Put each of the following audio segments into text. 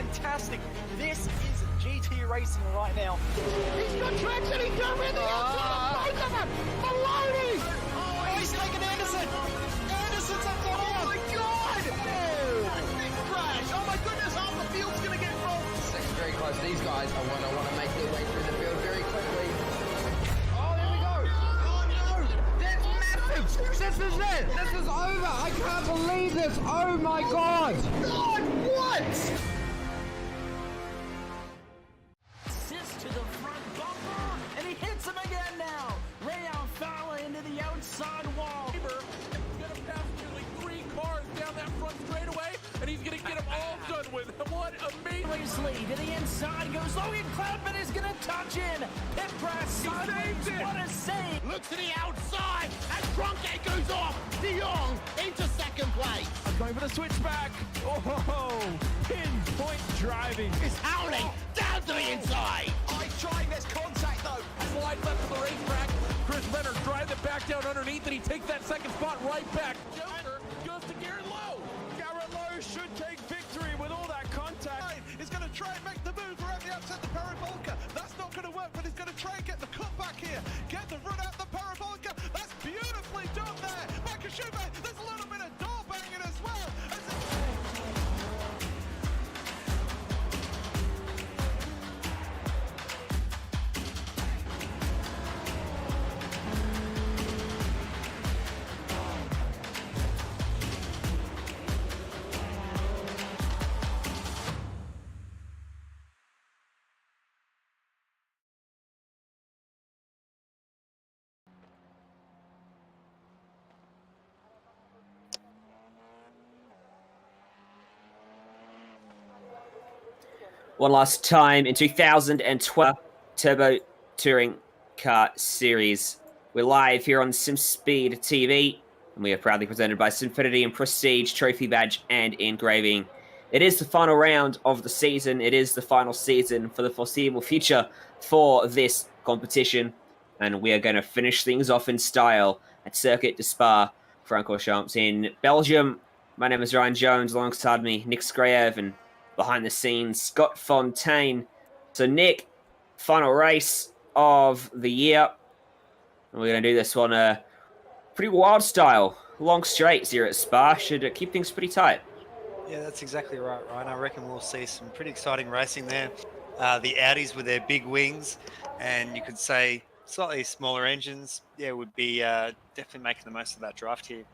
fantastic. This is GT racing right now. He's got traction, he's going in the outside, both of them! Maloney! Oh, he's taken Anderson! Anderson's up the horn! Oh my God! Big crash! Oh my goodness, half the field's going to get rolled! Second very close. These guys I want to make their way through the field very quickly. Oh, there we go! Oh no! That's massive! This is it! This is over! I can't believe this! Oh my God! God, what? Assist to the front bumper, and he hits him again now. Ray Alfala into the outside wall. He's gonna pass nearly 3 cars down that front straightaway, and he's gonna get them all done with. What amazing! Lee to the inside goes Logan Cloudman is gonna touch in. Pit press sideways. saved it. What a save! Look to the outside, and Tronke goes off. De Jong into second place. Going for the switchback. Oh, pinpoint driving. It's howling down to the inside. I trying there's contact though. Slide left to the racetrack. Chris Renner drives it back down underneath, and he takes that second spot right back. Joker goes to Garrett Lowe. Garrett Lowe should take victory with all that contact. He's going to try and make the move around the outside the parabolica. That's not going to work, but he's going to try and get the cut back here. Get the run out the parabolica. That's beautifully done there. Makashube, there's a little bit of door banging as well. One last time in 2012 Turbo Touring Car Series. We're live here on Simspeed TV, and we are proudly presented by Simfinity and Prestige Trophy Badge and Engraving. It is the final round of the season. It is the final season for the foreseeable future for this competition, and we are going to finish things off in style at Circuit de Spa-Francorchamps in Belgium. My name is Ryan Jones, alongside me, Nick Skrayev, and behind the scenes, Scott Fontaine. So, Nick, final race of the year. And we're going to do this one pretty wild style. Long straights here at Spa. Should keep things pretty tight. Yeah, that's exactly right, Ryan. I reckon we'll see some pretty exciting racing there. The Audis with their big wings, and you could say slightly smaller engines, yeah, would be definitely making the most of that draft here.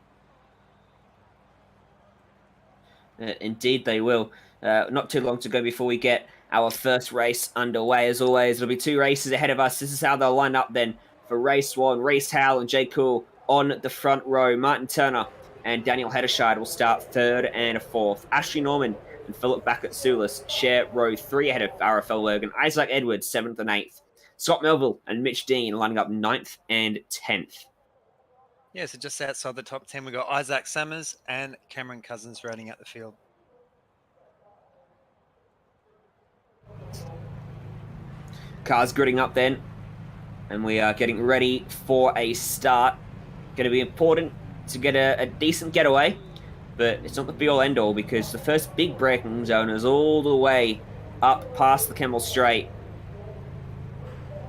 Indeed they will. Not too long to go before we get our first race underway. As always, there'll be 2 races ahead of us. This is how they'll line up then for race 1. Reece Howell and Jay Cool on the front row. Martin Turner and Daniel Hederscheid will start 3rd and 4th. Ashley Norman and Philip Backett-Soulis share row 3 ahead of RFL Logan. Isaac Edwards, 7th and 8th. Scott Melville and Mitch Dean lining up 9th and 10th. Yeah, so just outside the top 10, we've got Isaac Summers and Cameron Cousins rounding out the field. Cars gridding up then, and we are getting ready for a start. Going to be important to get a decent getaway, but it's not the be-all end-all because the first big braking zone is all the way up past the Kemmel Straight.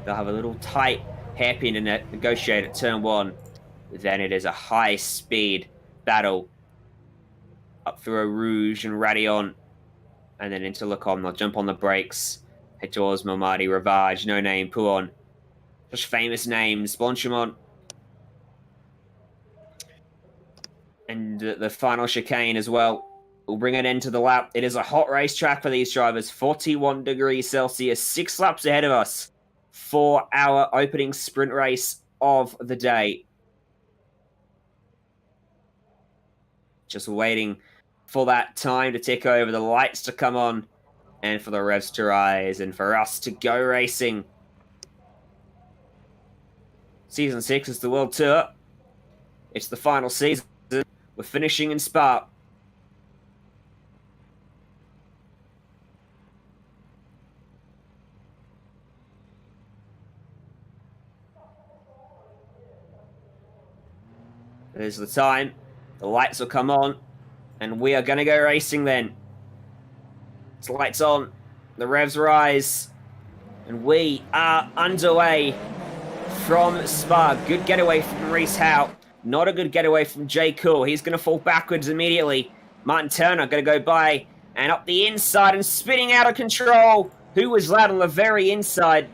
They'll have a little tight hairpin to negotiate at turn 1. Then it is a high-speed battle up through a Rouge and Radion, and then into Lacombe. They'll jump on the brakes. Head towards Malmati, Ravage, No Name, Pouon. Just famous names. Blanchimont. And the final chicane as well. We'll bring an end to the lap. It is a hot racetrack for these drivers. 41 degrees Celsius. 6 laps ahead of us for our opening sprint race of the day. Just waiting for that time to tick over, the lights to come on, and for the revs to rise, and for us to go racing. Season 6 is the World Tour. It's the final season. We're finishing in Spa. There's the time. The lights will come on, and we are going to go racing then. Lights on. The revs rise. And we are underway from Spa. Good getaway from Reese Howe. Not a good getaway from Jay Cool. He's going to fall backwards immediately. Martin Turner going to go by and up the inside and spinning out of control. Who was that on the very inside?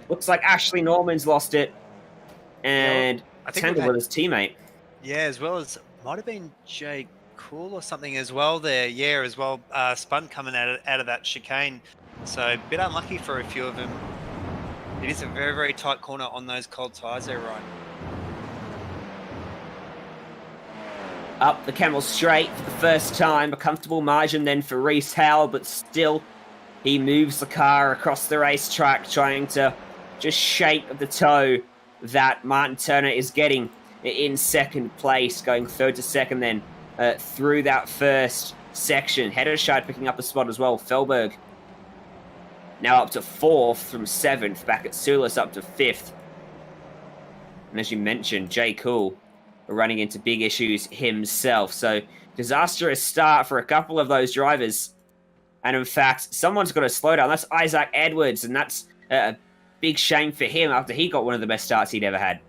Looks like Ashley Norman's lost it. And tangled with his teammate. Yeah, as well as might have been Jay Cool or something as well there. Yeah, as well. Spun coming out of that chicane. So a bit unlucky for a few of them. It is a very, very tight corner on those cold tyres there, Ryan. Up the Camel straight for the first time. A comfortable margin then for Reese Howe, but still he moves the car across the racetrack, trying to just shape the toe that Martin Turner is getting in second place, going third to second then through that first section. Hederscheid picking up a spot as well. Felberg now up to 4th from 7th. Back at Sulis up to 5th. And as you mentioned, Jay Cool running into big issues himself. So disastrous start for a couple of those drivers. And in fact, someone's got to slow down. That's Isaac Edwards, and that's a big shame for him after he got one of the best starts he'd ever had.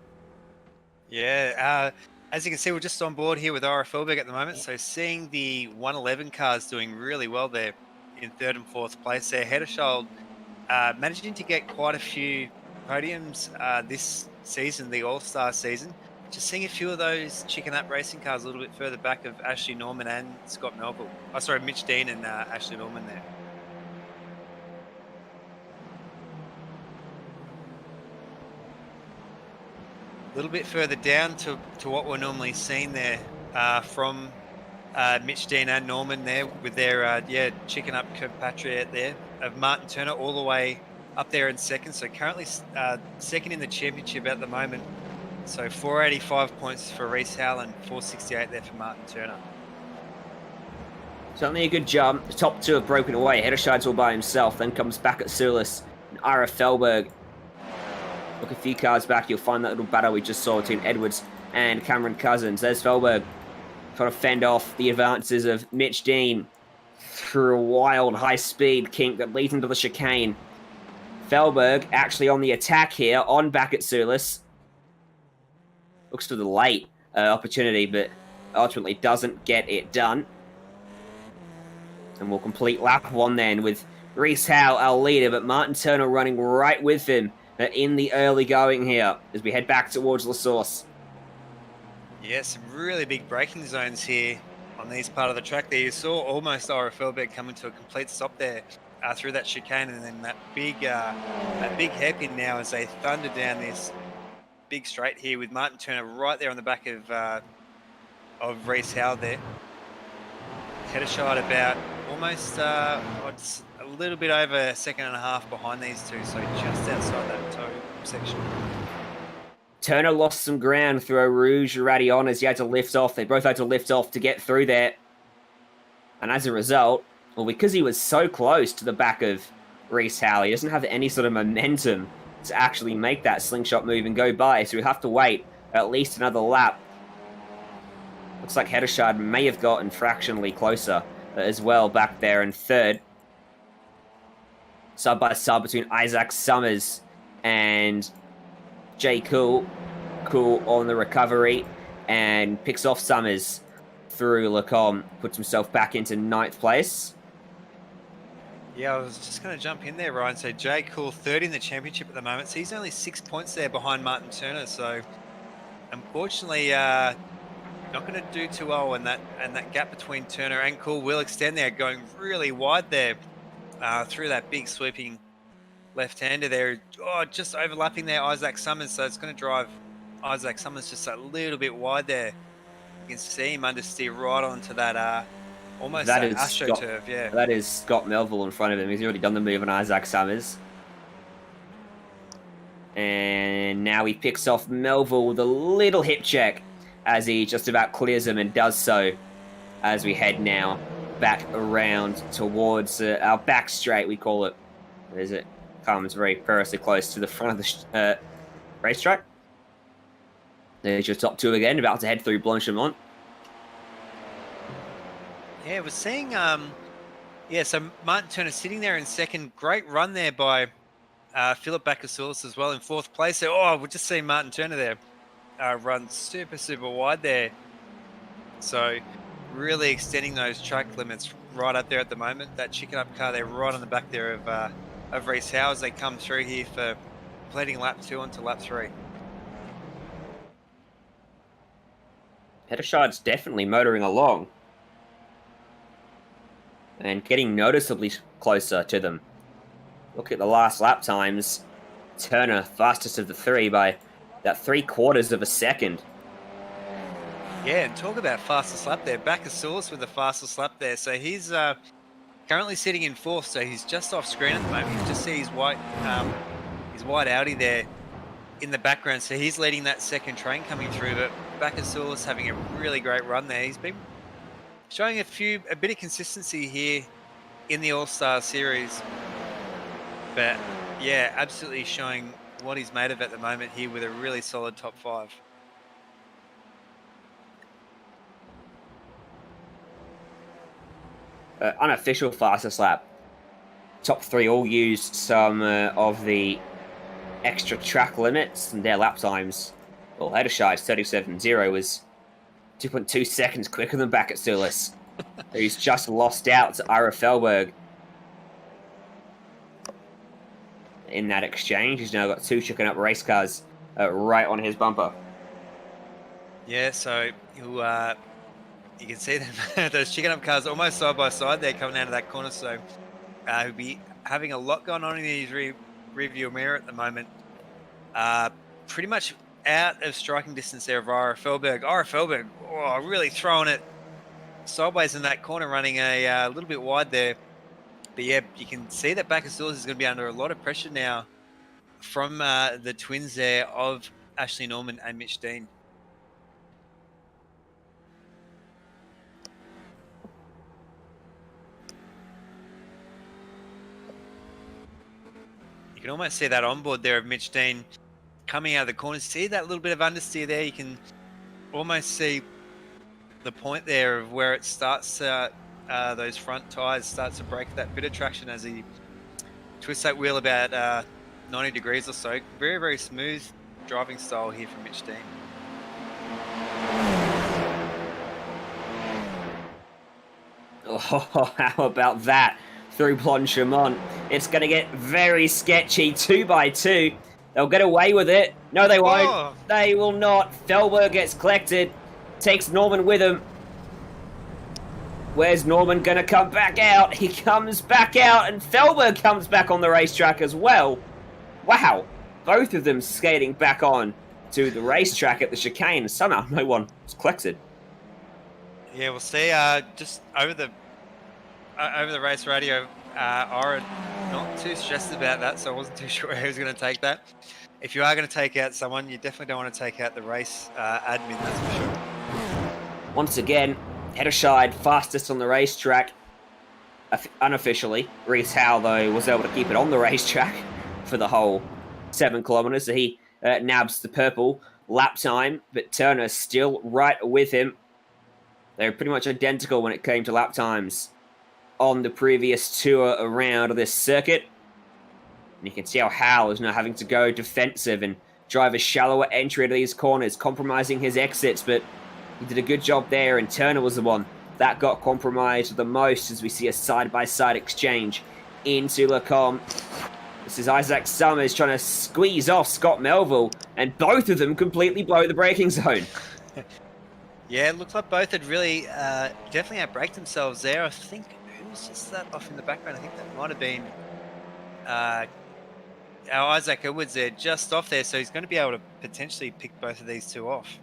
Yeah, as you can see, we're just on board here with Ira Felberg at the moment. So seeing the 111 cars doing really well there in 3rd and 4th place there. Hederscheid managing to get quite a few podiums this season, the All-Star season. Just seeing a few of those chicken up racing cars a little bit further back of Ashley Norman and Scott Melville. Oh, sorry, Mitch Dean and Ashley Norman there. A little bit further down to what we're normally seeing there from Mitch Dean and Norman there with their, chicken up compatriot there of Martin Turner all the way up there in second. So currently second in the championship at the moment. So 485 points for Reese Howe and 468 there for Martin Turner. Certainly a good jump. The top two have broken away. Hederscheid's all by himself. Then comes back at Sulis and Ira Felberg. Look a few cars back, you'll find that little battle we just saw between Edwards and Cameron Cousins. There's Felberg trying to fend off the advances of Mitch Dean through a wild high-speed kink that leads into the chicane. Felberg actually on the attack here, on back at Sulis. Looks to the late opportunity, but ultimately doesn't get it done. And we'll complete lap 1 then with Reese Howe, our leader, but Martin Turner running right with him in the early going here as we head back towards La Source. Yeah, some really big braking zones here on this part of the track there. You saw almost Ira Felberg coming to a complete stop there through that chicane, and then that big hairpin now as they thunder down this big straight here with Martin Turner right there on the back of Reese Howe there. Hederscheid about almost a little bit over a second and a half behind these two, so just outside that toe section. Turner lost some ground through a Rouge Radion as he had to lift off. They both had to lift off to get through there. And as a result, well, because he was so close to the back of Reese Howe, he doesn't have any sort of momentum to actually make that slingshot move and go by, so we have to wait at least another lap. Looks like Hederscheid may have gotten fractionally closer as well back there in third. Sub by sub between Isaac Summers and Jay Cool. Cool on the recovery and picks off Summers through Lacombe, puts himself back into 9th place. Yeah, I was just going to jump in there, Ryan. So Jay Cool, 3rd in the championship at the moment. So he's only 6 points there behind Martin Turner. So unfortunately, not going to do too well. And that gap between Turner and Cool will extend there, going really wide there through that big sweeping left-hander there. Oh, just overlapping there, Isaac Summers. So it's going to drive Isaac Summers just a little bit wide there. You can see him understeer right onto that almost that AstroTurf, yeah. That is Scott Melville in front of him. He's already done the move on Isaac Summers. And now he picks off Melville with a little hip check as he just about clears him and does so as we head now back around towards our back straight, we call it. Where is it? Comes very perilously close to the front of the racetrack. There's your top two again, about to head through Blanchimont. Yeah, we're seeing Yeah, so Martin Turner sitting there in second. Great run there by Philip Bakasoulis as well in fourth place. So, we'll just see Martin Turner there run super, super wide there. So really extending those track limits right up there at the moment. That chicken up car there right on the back there of Reese Howe as they come through here for completing lap 2 onto lap 3. Heddershard's definitely motoring along. And getting noticeably closer to them. Look at the last lap times. Turner, fastest of the 3 by that 3/4 of a second. Yeah, and talk about fastest lap there. Bakasoulis with the fastest lap there. So he's currently sitting in 4th, so he's just off screen at the moment. You can just see his white Audi there in the background. So he's leading that second train coming through, but Bakasoulis having a really great run there. He's been showing a bit of consistency here in the All-Star Series. But yeah, absolutely showing what he's made of at the moment here with a really solid top 5. Unofficial fastest lap. Top 3 all used some of the extra track limits and their lap times. Well, Heddershard's 37.0 was 2.2 seconds quicker than Bakasoulis, who's just lost out to Ira Felberg. In that exchange, he's now got 2 chicken up race cars right on his bumper. Yeah, so you can see them, those chicken up cars almost side by side there coming out of that corner. So he'll be having a lot going on in his rearview mirror at the moment. Pretty much out of striking distance there of Ira Felberg. Ira Felberg, really throwing it sideways in that corner, running a little bit wide there. But yeah, you can see that Bakasoulis is going to be under a lot of pressure now from the twins there of Ashley Norman and Mitch Dean. You can almost see that onboard there of Mitch Dean coming out of the corner. See that little bit of understeer there? You can almost see the point there of where it starts, those front tyres starts to break that bit of traction as he twists that wheel about 90 degrees or so. Very, very smooth driving style here from Mitch Dean. Oh, how about that? Through Blanchimont. It's going to get very sketchy. 2x2. They'll get away with it. No, they won't. Oh. They will not. Felberg gets collected. Takes Norman with him. Where's Norman going to come back out? He comes back out, and Felberg comes back on the racetrack as well. Wow. Both of them skating back on to the racetrack at the chicane. Somehow no one was collected. Yeah, we'll see. Just over the race radio, Ira not too stressed about that, so I wasn't too sure who was going to take that. If you are going to take out someone, you definitely don't want to take out the race admin, that's for sure. Once again, Heddershard fastest on the racetrack, unofficially. Reese Howe, though, was able to keep it on the racetrack for the whole 7 kilometres, so he nabs the purple lap time, but Turner still right with him. They're pretty much identical when it came to lap times on the previous tour around this circuit. And you can see how Howe is now having to go defensive and drive a shallower entry to these corners, compromising his exits, but he did a good job there, and Turner was the one that got compromised the most as we see a side-by-side exchange into Lacombe. This is Isaac Summers trying to squeeze off Scott Melville, and both of them completely blow the braking zone. Yeah, it looks like both had really definitely outbraked themselves there. I think, who was just that off in the background? I think that might have been our Isaac Edwards there, just off there, so he's going to be able to potentially pick both of these two off.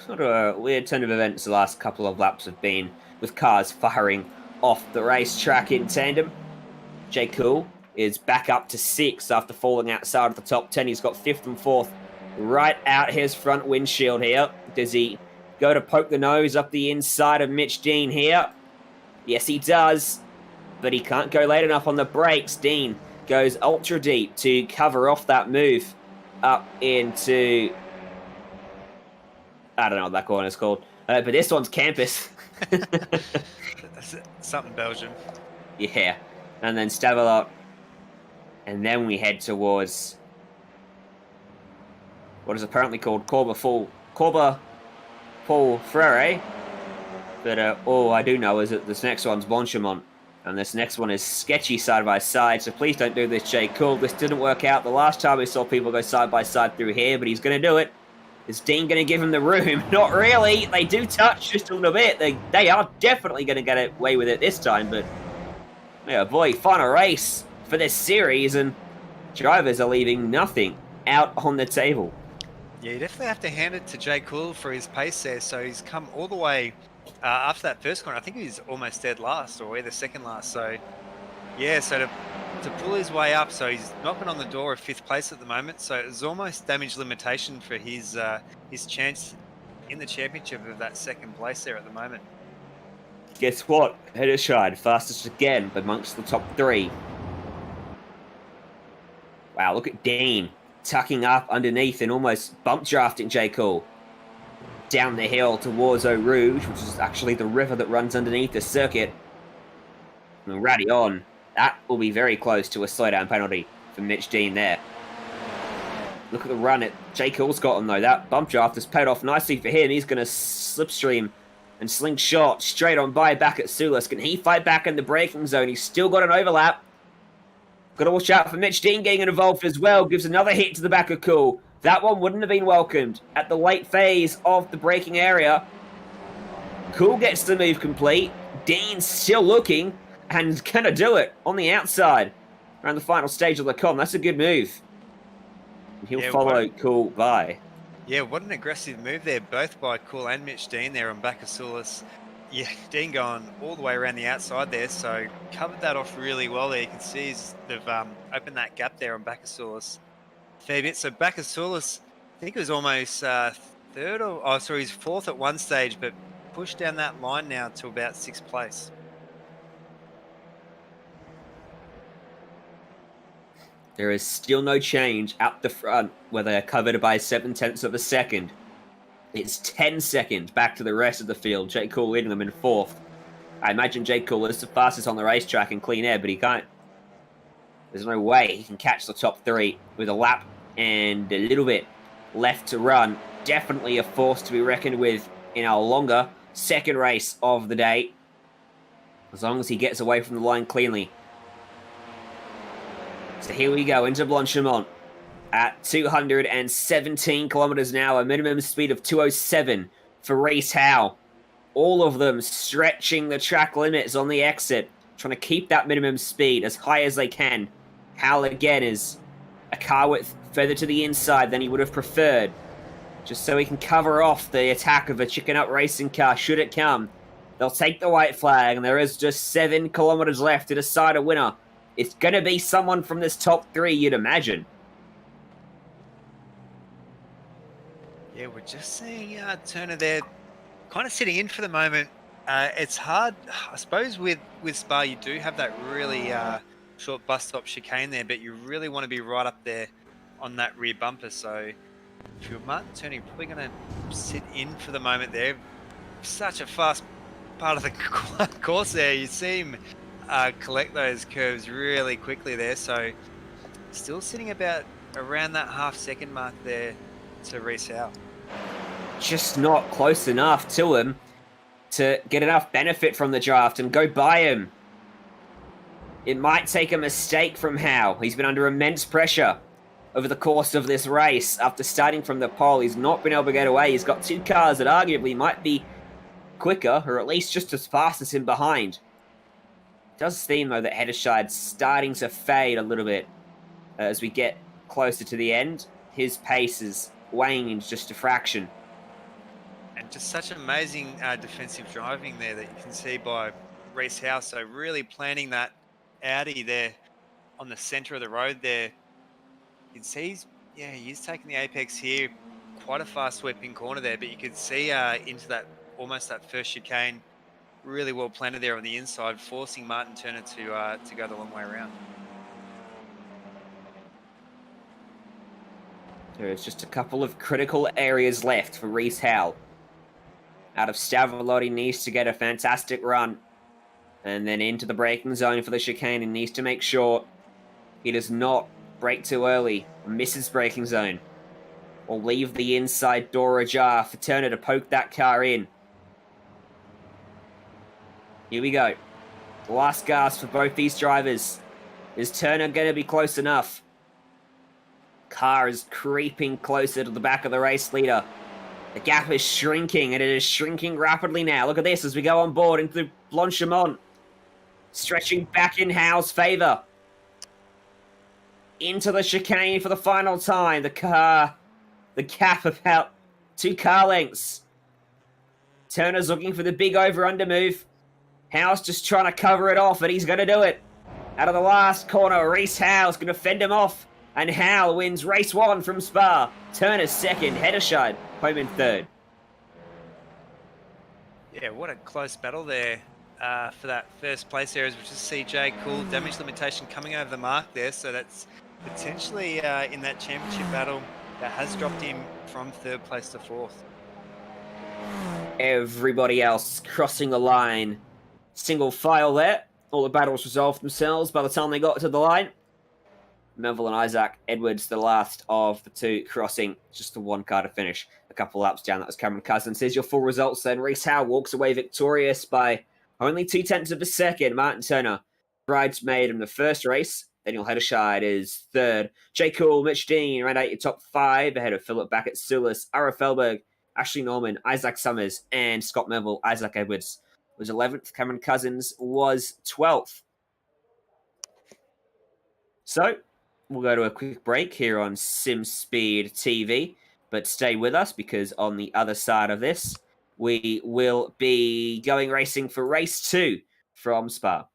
Sort of a weird turn of events the last couple of laps have been, with cars firing off the racetrack in tandem. Jay Cool is back up to 6th after falling outside of the top 10. He's got 5th and 4th right out his front windshield here. Does he go to poke the nose up the inside of Mitch Dean here? Yes, he does, but he can't go late enough on the brakes. Dean goes ultra deep to cover off that move up into I don't know what that corner's called. But this one's campus. Something Belgium. Yeah. And then Stavelot. And then we head towards what is apparently called Corba Paul Frere. But all I do know is that this next one's Blanchimont. And this next one is sketchy side by side, so please don't do this, J. Cool. This didn't work out the last time we saw people go side by side through here, but he's going to do it. Is Dean going to give him the room? Not really. They do touch just a little bit. They are definitely going to get away with it this time, but yeah, boy, final race for this series, and drivers are leaving nothing out on the table. Yeah, you definitely have to hand it to Jay Cool for his pace there. So he's come all the way after that first corner. I think he's almost dead last, or either second last. So yeah, so to pull his way up, so he's knocking on the door of 5th place at the moment. So it's almost damage limitation for his chance in the championship of that 2nd place there at the moment. Guess what? Heddershide, fastest again amongst the top 3. Wow, look at Dean tucking up underneath and almost bump drafting J. Cool. Down the hill towards Eau Rouge, which is actually the river that runs underneath the circuit. And Ratty on. That will be very close to a slowdown penalty for Mitch Dean there. Look at the run that J. Cool's got on, though. That bump draft has paid off nicely for him. He's going to slipstream and slingshot straight on by back at Sulis. Can he fight back in the braking zone? He's still got an overlap. Got to watch out for Mitch Dean getting involved as well. Gives another hit to the back of Cool. That one wouldn't have been welcomed at the late phase of the braking area. Cool gets the move complete. Dean's still looking and going to do it on the outside around the final stage of the con. That's a good move. He'll follow Cool by. Yeah, what an aggressive move there, both by Cool and Mitch Dean there on back of Sulis. Yeah, Dean going all the way around the outside there, so covered that off really well there. You can see they've opened that gap there on back of Sulis. Fair bit. So back of Sulis, I think it was almost third or he's 4th at one stage, but pushed down that line now to about 6th place. There is still no change at the front where they are covered by 7/10 of a second. It's 10 seconds back to the rest of the field. J. Cool leading them in 4th. I imagine J. Cool is the fastest on the racetrack in clean air, but he can't. There's no way he can catch the top 3 with a lap and a little bit left to run. Definitely a force to be reckoned with in our longer 2nd race of the day. As long as he gets away from the line cleanly. So here we go into Blanchimont at 217 kilometers an hour, minimum speed of 207 for Reese Howe. All of them stretching the track limits on the exit, trying to keep that minimum speed as high as they can. Howe again is a car width further to the inside than he would have preferred, just so he can cover off the attack of a chicken up racing car should it come. They'll take the white flag, and there is just 7 kilometers left to decide a winner. It's going to be someone from this top 3, you'd imagine. Yeah, we're just seeing Turner there kind of sitting in for the moment. It's hard, I suppose, with Spa, you do have that really short bus stop chicane there, but you really want to be right up there on that rear bumper. So if you're Martin Turner, you're probably going to sit in for the moment there. Such a fast part of the course there. You see him collect those curves really quickly there. So still sitting about around that half-second mark there to Reese Howe. Just not close enough to him to get enough benefit from the draft and go by him. It might take a mistake from Howe. He's been under immense pressure over the course of this race. After starting from the pole, he's not been able to get away. He's got 2 cars that arguably might be quicker, or at least just as fast as him behind. It does seem, though, that Heddershide's starting to fade a little bit as we get closer to the end. His pace is weighing in just a fraction. And just such amazing defensive driving there that you can see by Reese Howe. So really planning that Audi there on the center of the road there. You can see he's taking the apex here. Quite a fast sweeping corner there, but you could see into that almost that first chicane. Really well planted there on the inside, forcing Martin Turner to go the long way around. There is just a couple of critical areas left for Reese Howe out of Stavolotti, needs to get a fantastic run. And then into the braking zone for the chicane. He needs to make sure he does not brake too early and miss his braking zone. Or leave the inside door ajar for Turner to poke that car in. Here we go. The last gasp for both these drivers. Is Turner going to be close enough? Car is creeping closer to the back of the race leader. The gap is shrinking, and it is shrinking rapidly now. Look at this as we go on board into Blanchimont. Stretching back in Howe's favour. Into the chicane for the final time. The gap about 2 car lengths. Turner's looking for the big over-under move. Howe's just trying to cover it off, and he's going to do it. Out of the last corner, Reese Howe's going to fend him off. And Howe wins race 1 from Spa. Turner's second, Heddershide home in third. Yeah, what a close battle there for that first place areas, which is CJ. Cool damage limitation coming over the mark there. So that's potentially in that championship battle that has dropped him from 3rd place to 4th. Everybody else crossing the line. Single file there. All the battles resolved themselves by the time they got to the line. Melville and Isaac Edwards, the last of the 2 crossing. Just the 1 car to finish. A couple laps down, that was Cameron Cousins. Here's your full results then. Reese Howe walks away victorious by only 0.2 of a second. Martin Turner, bridesmaid in the first race. Daniel Heddershide is 3rd. Jay Cool, Mitch Dean round out your top 5 ahead of Philip Backett, Sulis, Ara Felberg, Ashley Norman, Isaac Summers, and Scott Melville. Isaac Edwards was 11th. Cameron Cousins was 12th. So, we'll go to a quick break here on Simspeed TV, but stay with us because on the other side of this, we will be going racing for race 2 from Spa.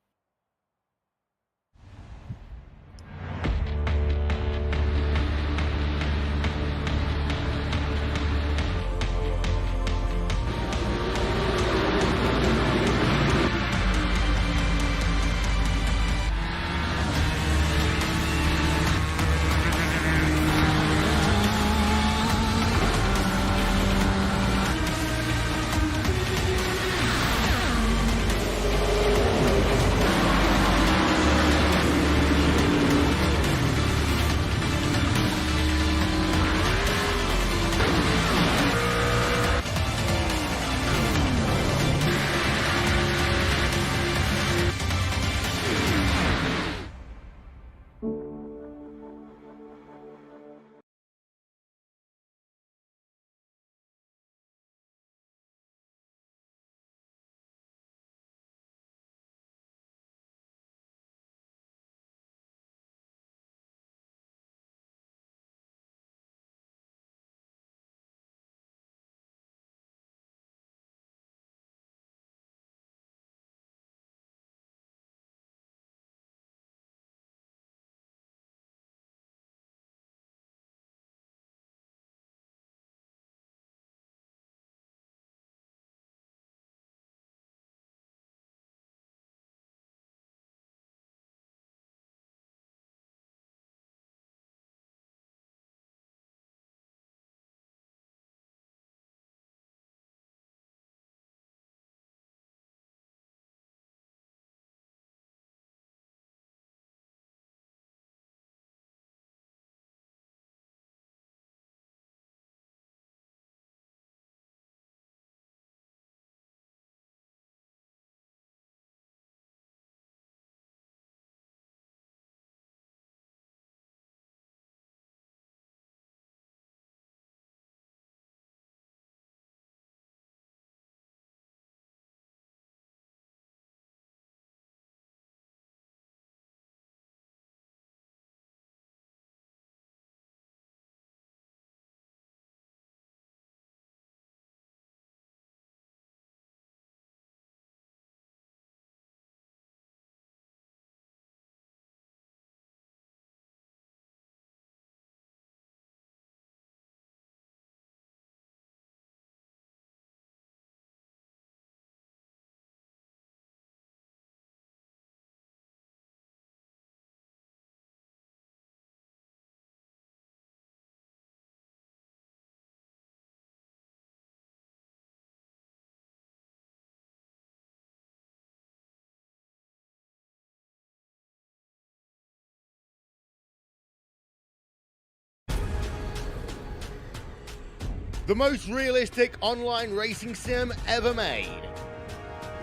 the most realistic online racing sim ever made.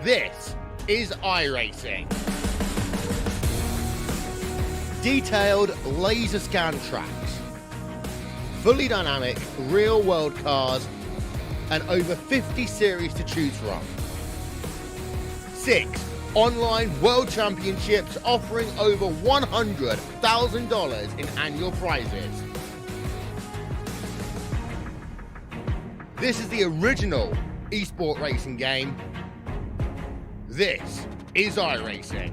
This is iRacing. Detailed laser scan tracks, fully dynamic real world cars, and over 50 series to choose from. 6 online world championships offering over $100,000 in annual prizes. This is the original esport racing game. This is iRacing.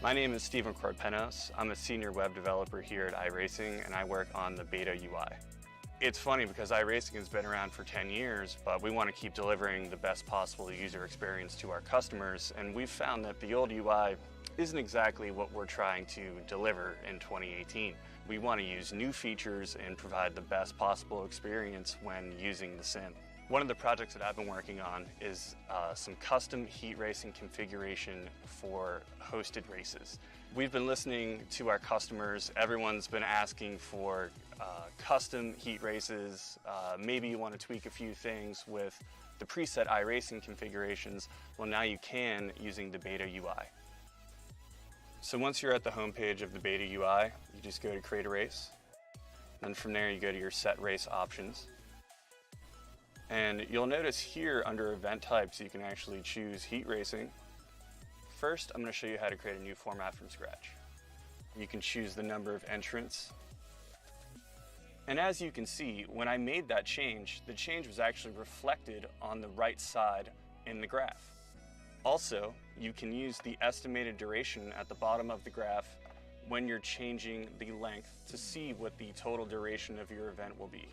My name is Steven Corpenos. I'm a senior web developer here at iRacing, and I work on the beta UI. It's funny because iRacing has been around for 10 years, but we want to keep delivering the best possible user experience to our customers, and we've found that the old UI isn't exactly what we're trying to deliver in 2018. We want to use new features and provide the best possible experience when using the sim. One of the projects that I've been working on is some custom heat racing configuration for hosted races. We've been listening to our customers. Everyone's been asking for custom heat races. Maybe you want to tweak a few things with the preset iRacing configurations. Well, now you can using the beta UI. So once you're at the home page of the beta UI, you just go to create a race. Then from there you go to your set race options. And you'll notice here under event types you can actually choose heat racing. First, I'm going to show you how to create a new format from scratch. You can choose the number of entrants. And as you can see, when I made that change, the change was actually reflected on the right side in the graph. Also, you can use the estimated duration at the bottom of the graph when you're changing the length to see what the total duration of your event will be.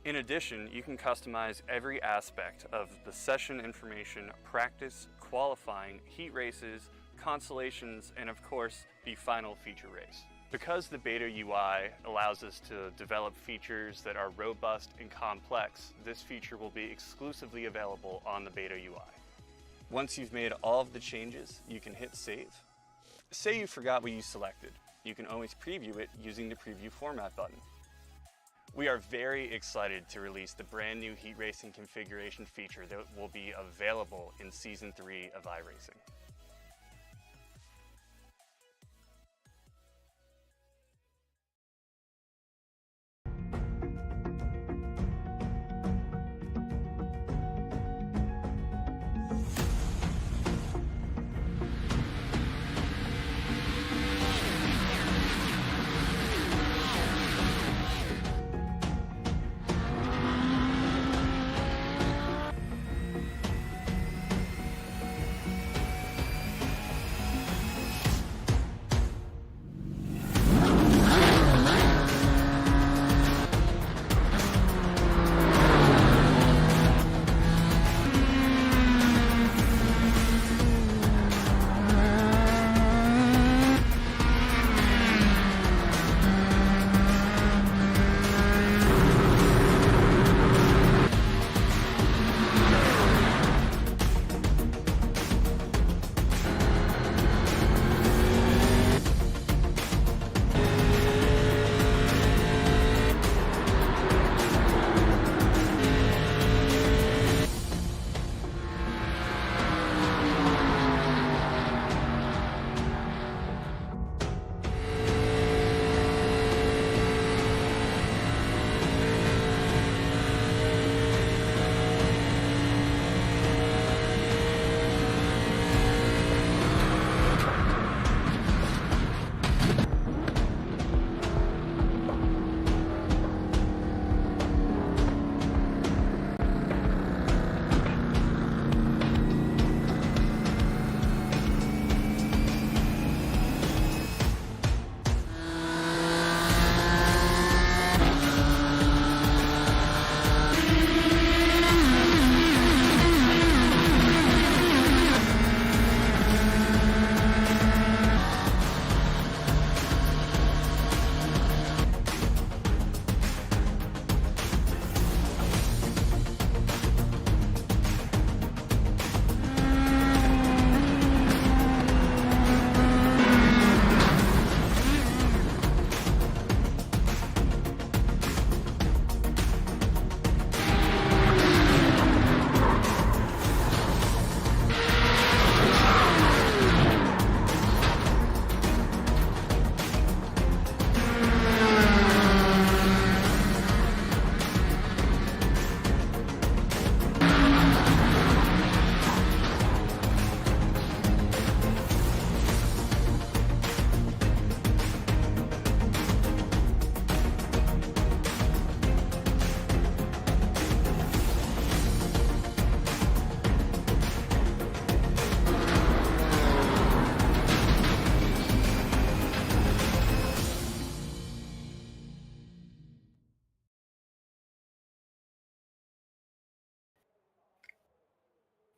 In addition, you can customize every aspect of the session information, practice, qualifying, heat races, consolations, and of course, the final feature race. Because the beta UI allows us to develop features that are robust and complex, this feature will be exclusively available on the beta UI. Once you've made all of the changes, you can hit save. Say you forgot what you selected. You can always preview it using the preview format button. We are very excited to release the brand new heat racing configuration feature that will be available in Season 3 of iRacing.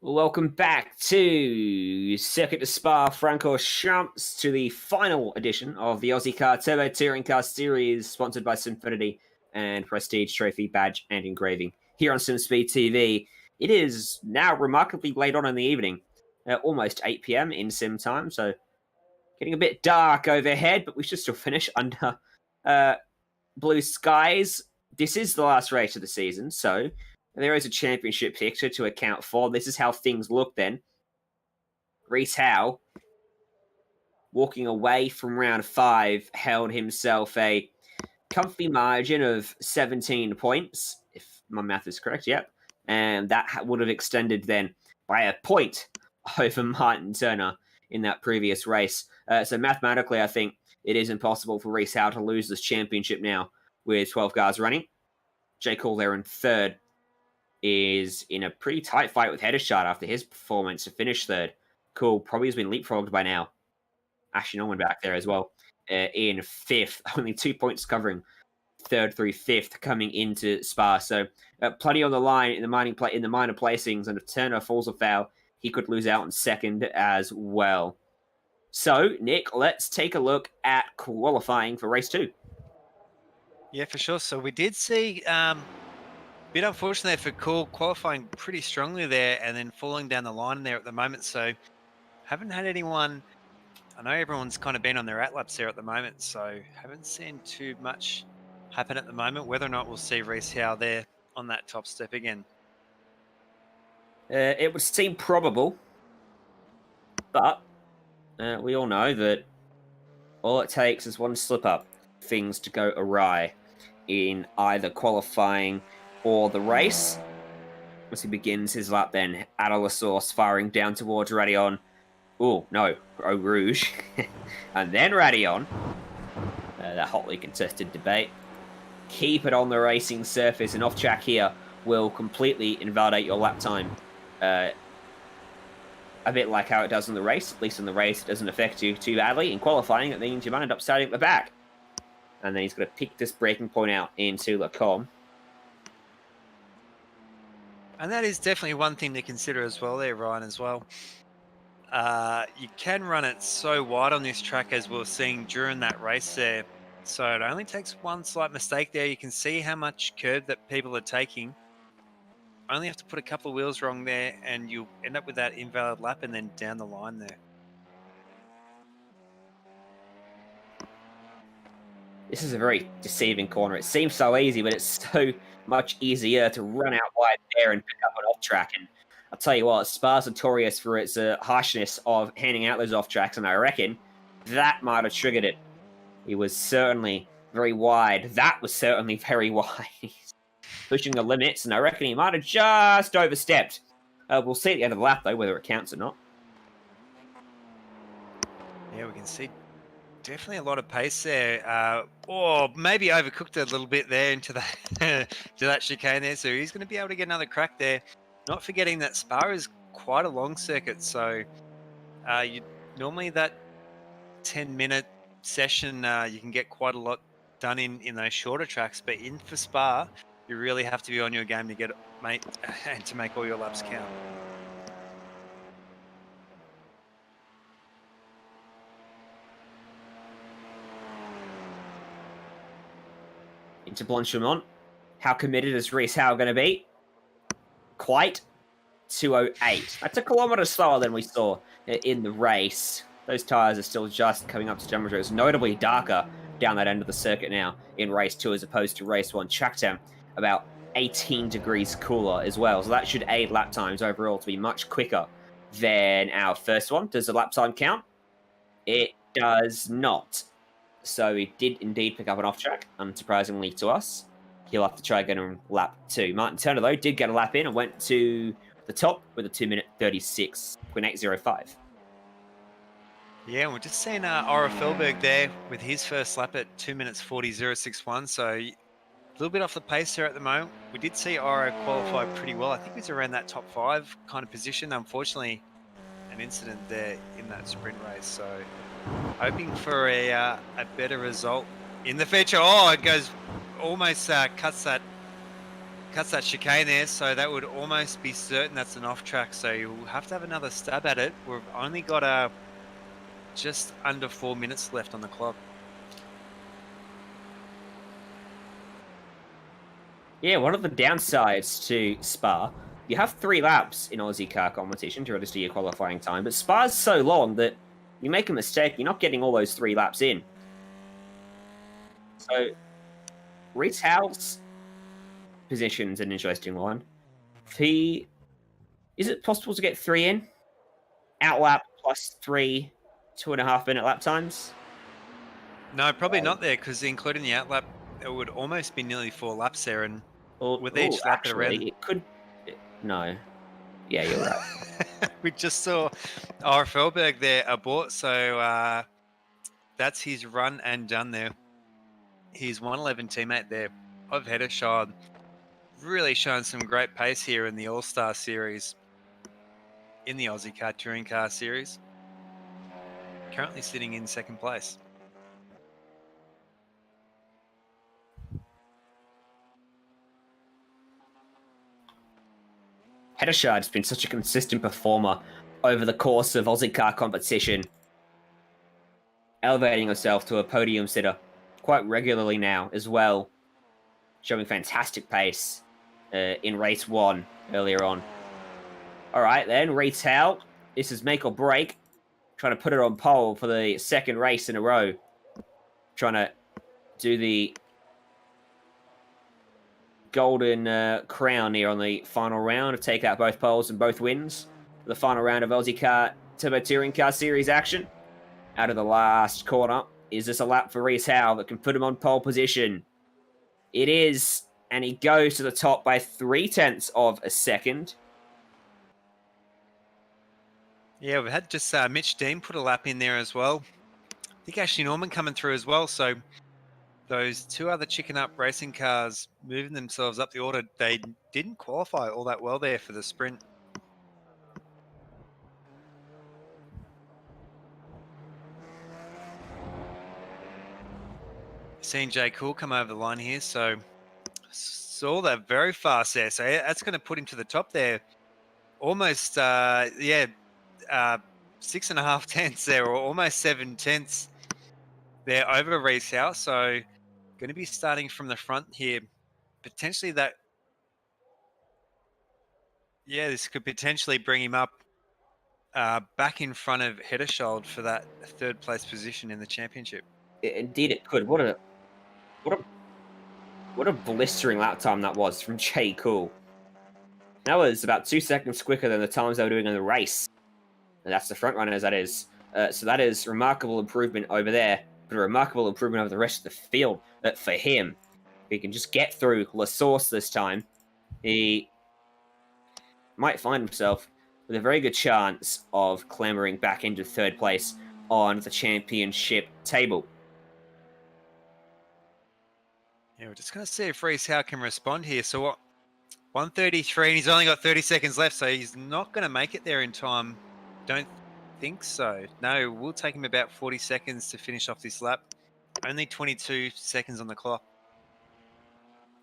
Welcome back to Circuit de Spa-Francorchamps, to the final edition of the Ozicar Turbo Touring Car Series, sponsored by Simspeed and Prestige Trophy Badge and Engraving here on Simspeed TV. It is now remarkably late on in the evening, almost 8 p.m. in sim time, so getting a bit dark overhead, but we should still finish under blue skies. This is the last race of the season, so there is a championship picture to account for. This is how things look then. Reese Howe, walking away from round 5, held himself a comfy margin of 17 points, if my math is correct, yep. And that would have extended then by a point over Martin Turner in that previous race. So mathematically, I think it is impossible for Reese Howe to lose this championship now with 12 cars running. J. Cole there in third is in a pretty tight fight with Heddershot after his performance to finish third. Cool, probably has been leapfrogged by now. Ashley Norman back there as well. In fifth, only 2 points covering third through fifth coming into Spa. So plenty on the line in the minor placings, and if Turner falls afoul, he could lose out in second as well. So, Nick, let's take a look at qualifying for race 2. Yeah, for sure. So we did see bit unfortunate there for Cool, qualifying pretty strongly there and then falling down the line there at the moment. So haven't had anyone, I know everyone's kind of been on their at-laps there at the moment, so haven't seen too much happen at the moment. Whether or not we'll see Reese Howe there on that top step again. It would seem probable, but we all know that all it takes is one slip-up, things to go awry in either qualifying or the race. As he begins his lap then, Adelasource firing down towards Radion. Oh, no, Eau Rouge. And then Radion. That hotly contested debate. Keep it on the racing surface, and off track here will completely invalidate your lap time. A bit like how it does in the race. At least in the race, it doesn't affect you too badly. In qualifying, it means you might end up starting at the back. And then he's going to pick this braking point out into Lacombe. And that is definitely one thing to consider as well there, Ryan, as well. You can run it so wide on this track, as we were seeing during that race there. So it only takes one slight mistake there. You can see how much curve that people are taking. Only have to put a couple of wheels wrong there, and you'll end up with that invalid lap and then down the line there. This is a very deceiving corner. It seems so easy, but it's so much easier to run out wide there and pick up an off track. And I'll tell you what, Spa's notorious for its harshness of handing out those off tracks, and I reckon that might have triggered it. He was certainly very wide. That was certainly very wide. Pushing the limits, and I reckon he might have just overstepped. We'll see at the end of the lap, though, whether it counts or not. Yeah, we can see definitely a lot of pace there. Or maybe overcooked a little bit there into the to that chicane there. So he's going to be able to get another crack there. Not forgetting that Spa is quite a long circuit. So normally that 10-minute session, you can get quite a lot done in those shorter tracks. But in for Spa, you really have to be on your game to get it, mate, and to make all your laps count. Into Blanchimont. How committed is Reese Howe going to be? Quite. 2:08. That's a kilometre slower than we saw in the race. Those tyres are still just coming up to temperature. It's notably darker down that end of the circuit now in race 2 as opposed to race 1. Track temp about 18 degrees cooler as well. So that should aid lap times overall to be much quicker than our first one. Does the lap time count? It does not. So he did indeed pick up an off track, unsurprisingly to us. He'll have to try again on lap 2. Martin Turner, though, did get a lap in and went to the top with a 2-minute 36.805. Yeah, we're just seeing Ora Felberg there with his first lap at 2 minutes 40.061. So a little bit off the pace there at the moment. We did see Ora qualify pretty well. I think he was around that top 5 kind of position. Unfortunately, an incident there in that sprint race. So hoping for a better result in the feature. Oh, it goes almost cuts cuts that chicane there, so that would almost be certain that's an off track. So you'll have to have another stab at it. We've only got just under 4 minutes left on the clock. Yeah, one of the downsides to Spa, you have 3 laps in Aussie car competition to register your qualifying time, but Spa's so long that you make a mistake, you're not getting all those 3 laps in. So, Retail's position's an interesting one. Is it possible to get 3 in? Outlap plus 3 2.5-minute lap times? No, probably not there, because including the outlap, it would almost be nearly 4 laps there, and with each lap actually, it could. No. Yeah, you're right. We just saw Felberg there abort, so that's his run and done there. His 111 teammate there of Heddershire, really showing some great pace here in the All-Star Series, in the Aussie Car Touring Car Series. Currently sitting in 2nd place. Heddershard's been such a consistent performer over the course of Aussie car competition, elevating herself to a podium sitter quite regularly now as well, showing fantastic pace in race 1 earlier on. All right, then, Retail. This is make or break. Trying to put it on pole for the 2nd race in a row. Trying to do the golden crown here on the final round to take out both poles and both wins. The final round of Aussie Car Turbo Touring Car Series action. Out of the last corner. Is this a lap for Reese Howe that can put him on pole position? It is, and he goes to the top by 0.3 of a second. Yeah, we've had just Mitch Dean put a lap in there as well. I think Ashley Norman coming through as well, so those 2 other chicken up racing cars moving themselves up the order. They didn't qualify all that well there for the sprint. Seeing Jay Cool come over the line here, so saw that very fast there. So that's going to put him to the top there. Almost, 6.5 tenths there, or almost 7 tenths there over Reese House. So going to be starting from the front here. Potentially that, this could potentially bring him up back in front of Hedderschild for that 3rd place position in the championship. Indeed, it could. What a blistering lap time that was from Jay Cool. That was about 2 seconds quicker than the times they were doing in the race. And that's the front runners, that is. So that is remarkable improvement over there, but a remarkable improvement over the rest of the field for him. If he can just get through La Source this time, he might find himself with a very good chance of clambering back into 3rd place on the championship table. Yeah, we're just going to see if Reese Howe can respond here. So what? 1:33, and he's only got 30 seconds left, so he's not going to make it there in time. Don't think so. No, we'll take him about 40 seconds to finish off this lap. Only 22 seconds on the clock.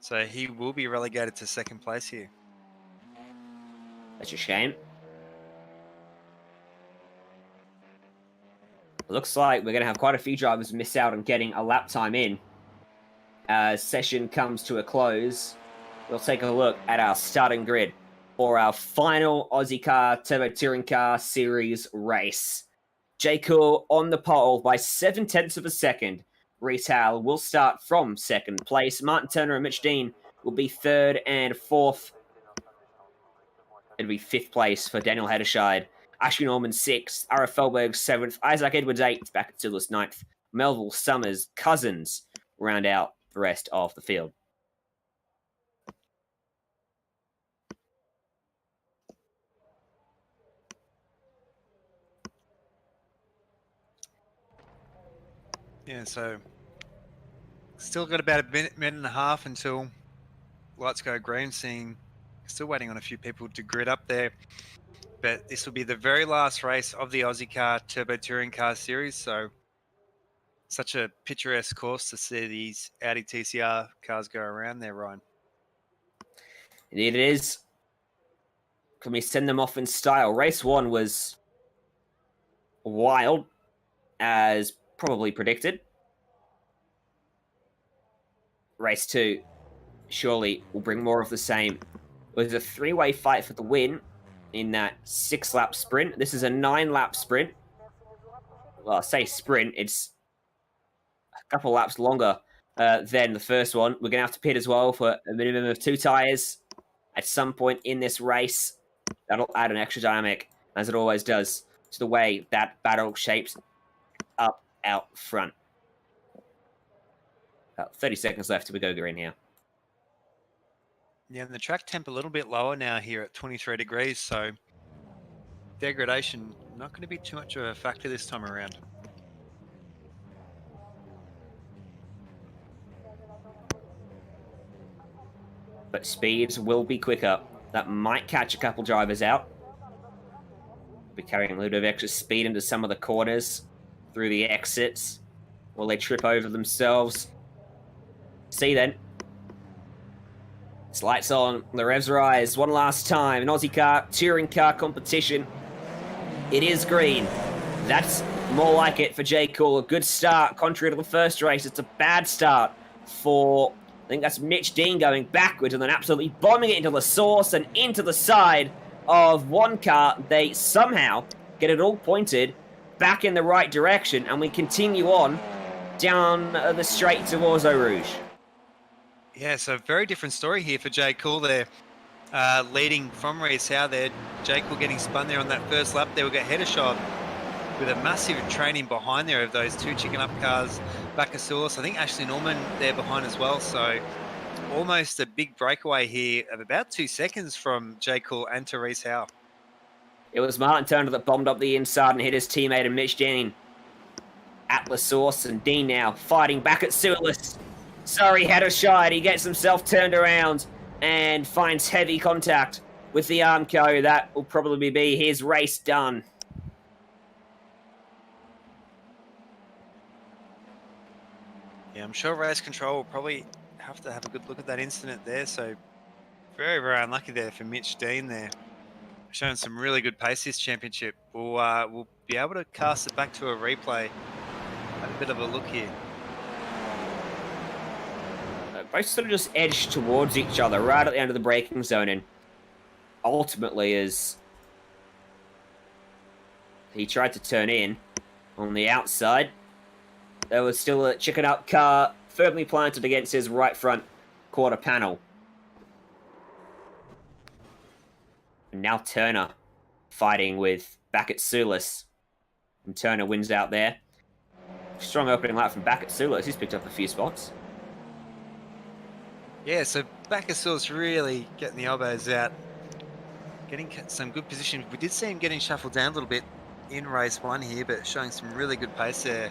So he will be relegated to 2nd place here. That's a shame. Looks like we're going to have quite a few drivers miss out on getting a lap time in. As session comes to a close, we'll take a look at our starting grid for our final Aussie Car Turbo Touring Car Series race. Jay Cool on the pole by 0.7 of a second. Reese Howell will start from 2nd place. Martin Turner and Mitch Dean will be 3rd and 4th. It'll be 5th place for Daniel Heddershide. Ashley Norman 6th. Ara Felberg 7th. Isaac Edwards 8th. Back at Sillis 9th. Melville Summers Cousins round out the rest of the field. Yeah, so still got about a minute and a half until lights go green. Still waiting on a few people to grid up there. But this will be the very last race of the Aussie Car Turbo Touring Car Series. So such a picturesque course to see these Audi TCR cars go around there, Ryan. Indeed it is. Can we send them off in style? Race 1 was wild, as probably predicted. Race 2 surely will bring more of the same. It was a 3-way fight for the win in that 6-lap sprint. This is a 9-lap sprint. Well, I say sprint, it's a couple laps longer than the first one. We're going to have to pit as well for a minimum of 2 tyres at some point in this race. That'll add an extra dynamic, as it always does, to the way that battle shapes up out front. About 30 seconds left till we go green here. Yeah, and the track temp a little bit lower now here at 23 degrees, so degradation not going to be too much of a factor this time around. But speeds will be quicker. That might catch a couple drivers out. Be carrying a little bit of extra speed into some of the corners through the exits. Will they trip over themselves? See then. It's lights on, the revs rise one last time. An Ozicar touring car competition. It is green. That's more like it for J. Cool. A good start, contrary to the first race. It's a bad start for, I think that's Mitch Dean going backwards and then absolutely bombing it into the source and into the side of one car. They somehow get it all pointed back in the right direction, and we continue on down the straight towards Eau Rouge. Yeah, so very different story here for J. Cool there. Leading from Reese Howe there. J. Cool getting spun there on that first lap there. We'll get header shot with a massive training behind there of those 2 chicken up cars. Bacchus, I think Ashley Norman there behind as well. So almost a big breakaway here of about 2 seconds from J. Cool and to Reese Howe. It was Martin Turner that bombed up the inside and hit his teammate and Mitch Dean. Atlas Source and Dean now fighting back at Sulis. Sorry, header shot. He gets himself turned around and finds heavy contact with the Armco. That will probably be his race done. Yeah, I'm sure race control will probably have to have a good look at that incident there. So very, very unlucky there for Mitch Dean there. Showing some really good pace this championship. We'll be able to cast it back to a replay. Have a bit of a look here. Both sort of just edged towards each other right at the end of the braking zone, and ultimately as he tried to turn in on the outside, there was still a chicken up car firmly planted against his right front quarter panel. And now Turner fighting with back at Sulis, and Turner wins out there. Strong opening lap from back at Sulis. He's picked up a few spots. Yeah, so Bacchus really getting the elbows out, getting some good position. We did see him getting shuffled down a little bit in race 1 here, but showing some really good pace there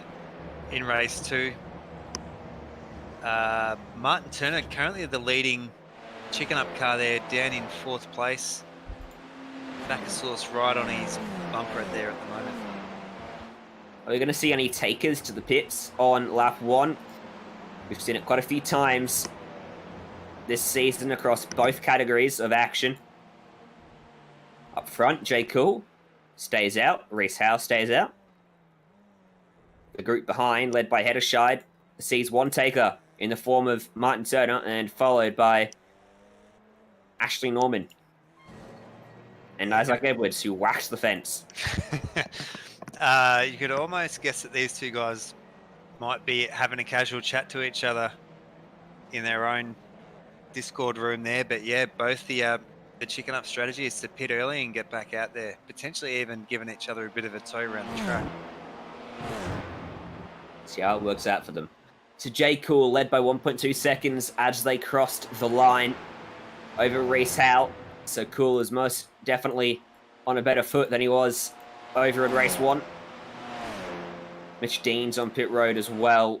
in race 2. Martin Turner currently the leading chicken up car there, down in 4th place. Bacchus right on his bumper there at the moment. Are we going to see any takers to the pits on lap 1? We've seen it quite a few times this season across both categories of action. Up front, J. Cool stays out. Reese Howe stays out. The group behind, led by Hedderscheid, sees one taker in the form of Martin Turner and followed by Ashley Norman and Isaac Edwards, who whacks the fence. You could almost guess that these two guys might be having a casual chat to each other in their own Discord room there, but yeah, both the chicken up strategy is to pit early and get back out there, potentially even giving each other a bit of a tow around the track. See how it works out for them. So J. Cool led by 1.2 seconds as they crossed the line over Reese Howe. So Cool is most definitely on a better foot than he was over in race 1. Mitch Dean's on pit road as well.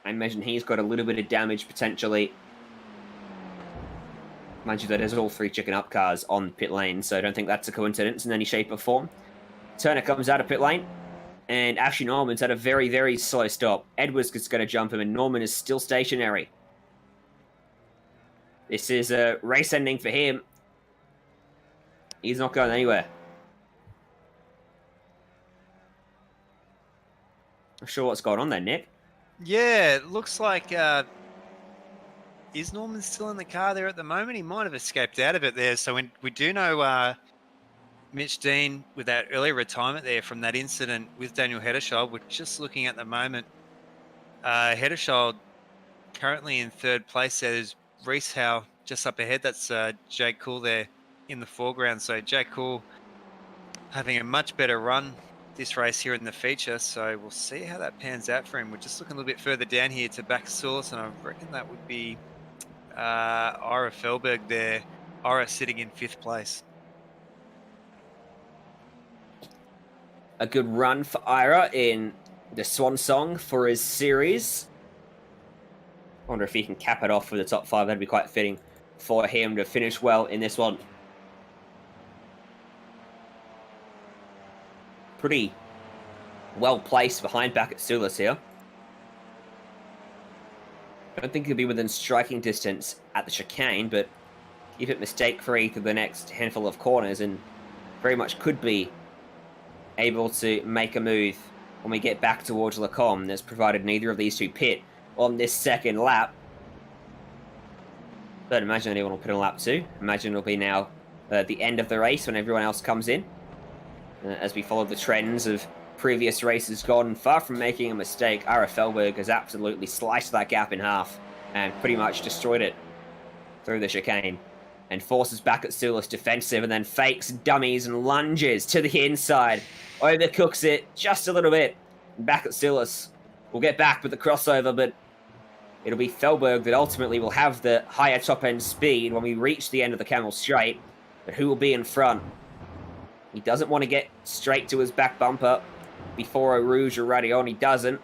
I imagine he's got a little bit of damage potentially. Mind you, that is all 3 chicken up cars on pit lane, so I don't think that's a coincidence in any shape or form. Turner comes out of pit lane, and Ashley Norman's had a very, very slow stop. Edwards is going to jump him, and Norman is still stationary. This is a race ending for him. He's not going anywhere. Not sure what's going on there, Nick. Yeah, it looks like, is Norman still in the car there at the moment? He might have escaped out of it there. So we do know Mitch Dean, with that early retirement there from that incident with Daniel Hederschild, we're just looking at the moment. Hederschild currently in third place. There's Reese Howe just up ahead. That's Jake Cool there in the foreground. So Jake Cool having a much better run this race here in the feature. So we'll see how that pans out for him. We're just looking a little bit further down here to Bacchus, and I reckon that would be Ira Felberg there. Ira sitting in 5th place. A good run for Ira in the swan song for his series. I wonder if he can cap it off with the top 5. That'd be quite fitting for him to finish well in this one. Pretty well placed behind Bacchus here. I don't think he'll be within striking distance at the chicane, but keep it mistake-free through the next handful of corners and very much could be able to make a move when we get back towards Lacombe. That's provided neither of these two pit on this second lap. Don't imagine anyone will pit on lap 2. Imagine it'll be now the end of the race when everyone else comes in. As we follow the trends of previous races gone, far from making a mistake, Ira Felberg has absolutely sliced that gap in half and pretty much destroyed it through the chicane. And forces Bacchus defensive and then fakes, dummies and lunges to the inside. Overcooks it just a little bit. Bacchus will get back with the crossover, but it'll be Felberg that ultimately will have the higher top-end speed when we reach the end of the Camel Straight. But who will be in front? He doesn't want to get straight to his back bumper before Eau Rouge or Radion. He doesn't.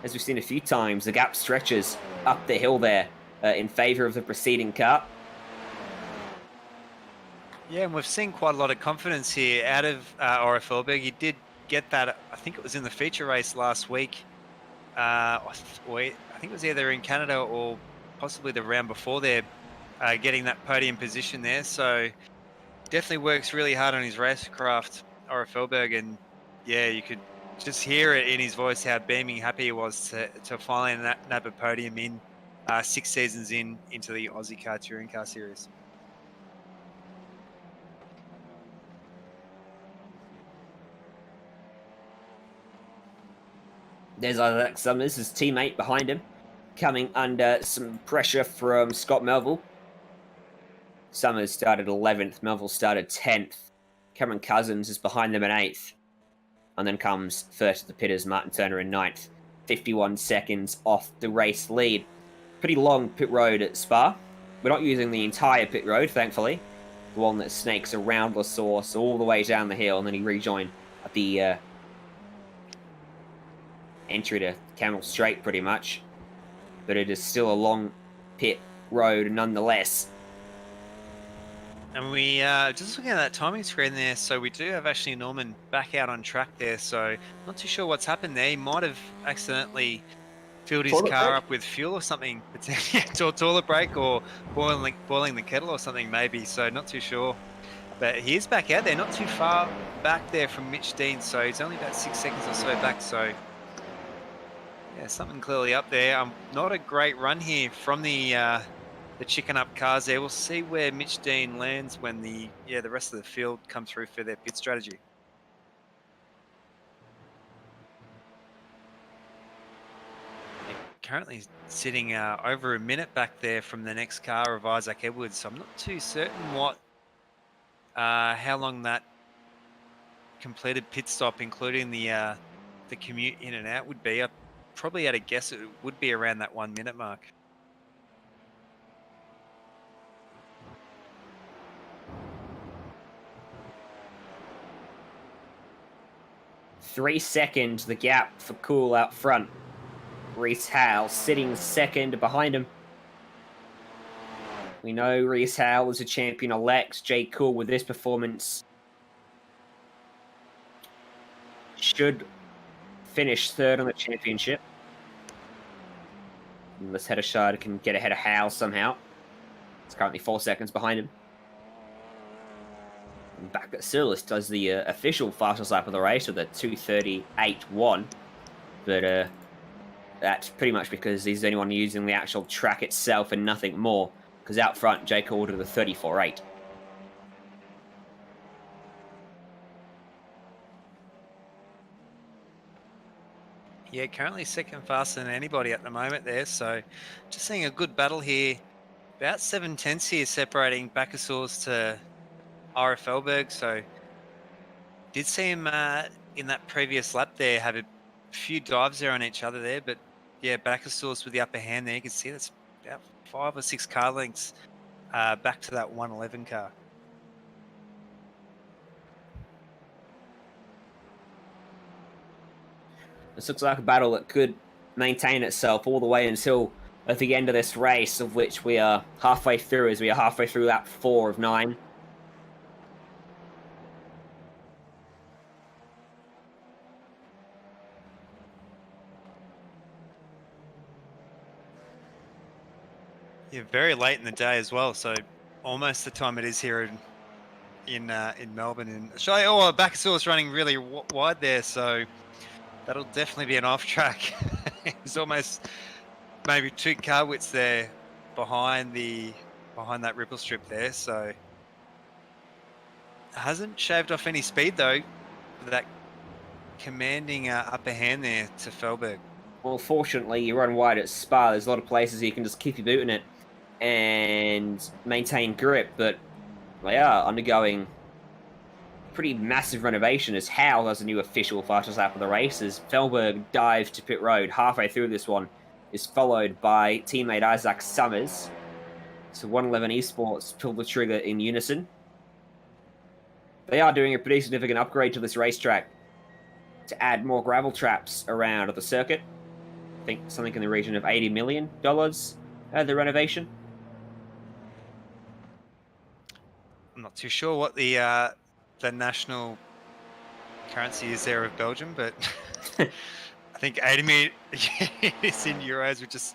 As we've seen a few times, the gap stretches up the hill there in favour of the preceding car. Yeah, and we've seen quite a lot of confidence here out of Ira Felberg. He did get that, I think it was in the feature race last week. I think it was either in Canada or possibly the round before there, getting that podium position there. So definitely works really hard on his racecraft, Ira Felberg. And yeah, you could just hear it in his voice how beaming happy he was to finally nab a podium in 6 seasons into the Ozicar Touring Car Series. There's Isaac Summers, his teammate behind him, coming under some pressure from Scott Melville. Summers started 11th, Melville started 10th. Cameron Cousins is behind them in 8th. And then comes first at the pitters, Martin Turner in 9th. 51 seconds off the race lead. Pretty long pit road at Spa. We're not using the entire pit road, thankfully. The one that snakes around La Source all the way down the hill, and then he rejoined at the entry to Camel Straight, pretty much. But it is still a long pit road nonetheless. And we just looking at that timing screen there, so we do have Ashley Norman back out on track there, so not too sure what's happened there. He might have accidentally filled his car up with fuel or something, toilet break or boiling the kettle or something maybe, so not too sure. But he is back out there, not too far back there from Mitch Dean, so he's only about 6 seconds or so back, so yeah, something clearly up there. Not a great run here from the chicken up cars there. We'll see where Mitch Dean lands when the rest of the field come through for their pit strategy. Currently sitting over a minute back there from the next car of Isaac Edwards, so I'm not too certain how long that completed pit stop, including the commute in and out, would be. I probably had a guess it would be around that 1 minute mark. Three seconds, the gap for Cool out front. Reese Howe sitting second behind him. We know Reese Howe was a champion-elect. Jay Cool with this performance should finish third on the championship. Unless Heddershard can get ahead of Howe somehow. It's currently 4 seconds behind him. And back at Silas does the official fastest lap of the race with a 2:38.1. But that's pretty much because he's the only one using the actual track itself and nothing more. Because out front, Jake ordered a 34.8. Yeah, currently second faster than anybody at the moment there. So just seeing a good battle here. About 7/10 here separating Bakasaurs to RF Elberg. So did see him in that previous lap there have a few dives there on each other there. But yeah, Bakasaurs with the upper hand there. You can see that's about 5 or 6 car lengths back to that 111 car. This looks like a battle that could maintain itself all the way until at the end of this race, of which we are halfway through, as we are halfway through lap 4 of 9. Yeah, very late in the day as well, so almost the time it is here in Melbourne. In Australia, oh, Bakasaur's running really wide there, so that'll definitely be an off track. He's almost maybe 2 car widths there behind that ripple strip there, so hasn't shaved off any speed though. That commanding upper hand there to Felberg. Well, fortunately, you run wide at Spa. There's a lot of places you can just keep your boot in it and maintain grip, but they are undergoing pretty massive renovation as Howe has a new official fastest lap of the race as Felberg dives to pit road halfway through this one, is followed by teammate Isaac Summers. So 111 Esports pulled the trigger in unison. They are doing a pretty significant upgrade to this racetrack to add more gravel traps around the circuit. I think something in the region of $80 million, the renovation. I'm not too sure what the national currency is there of Belgium, but I think 80 million is in euros, which is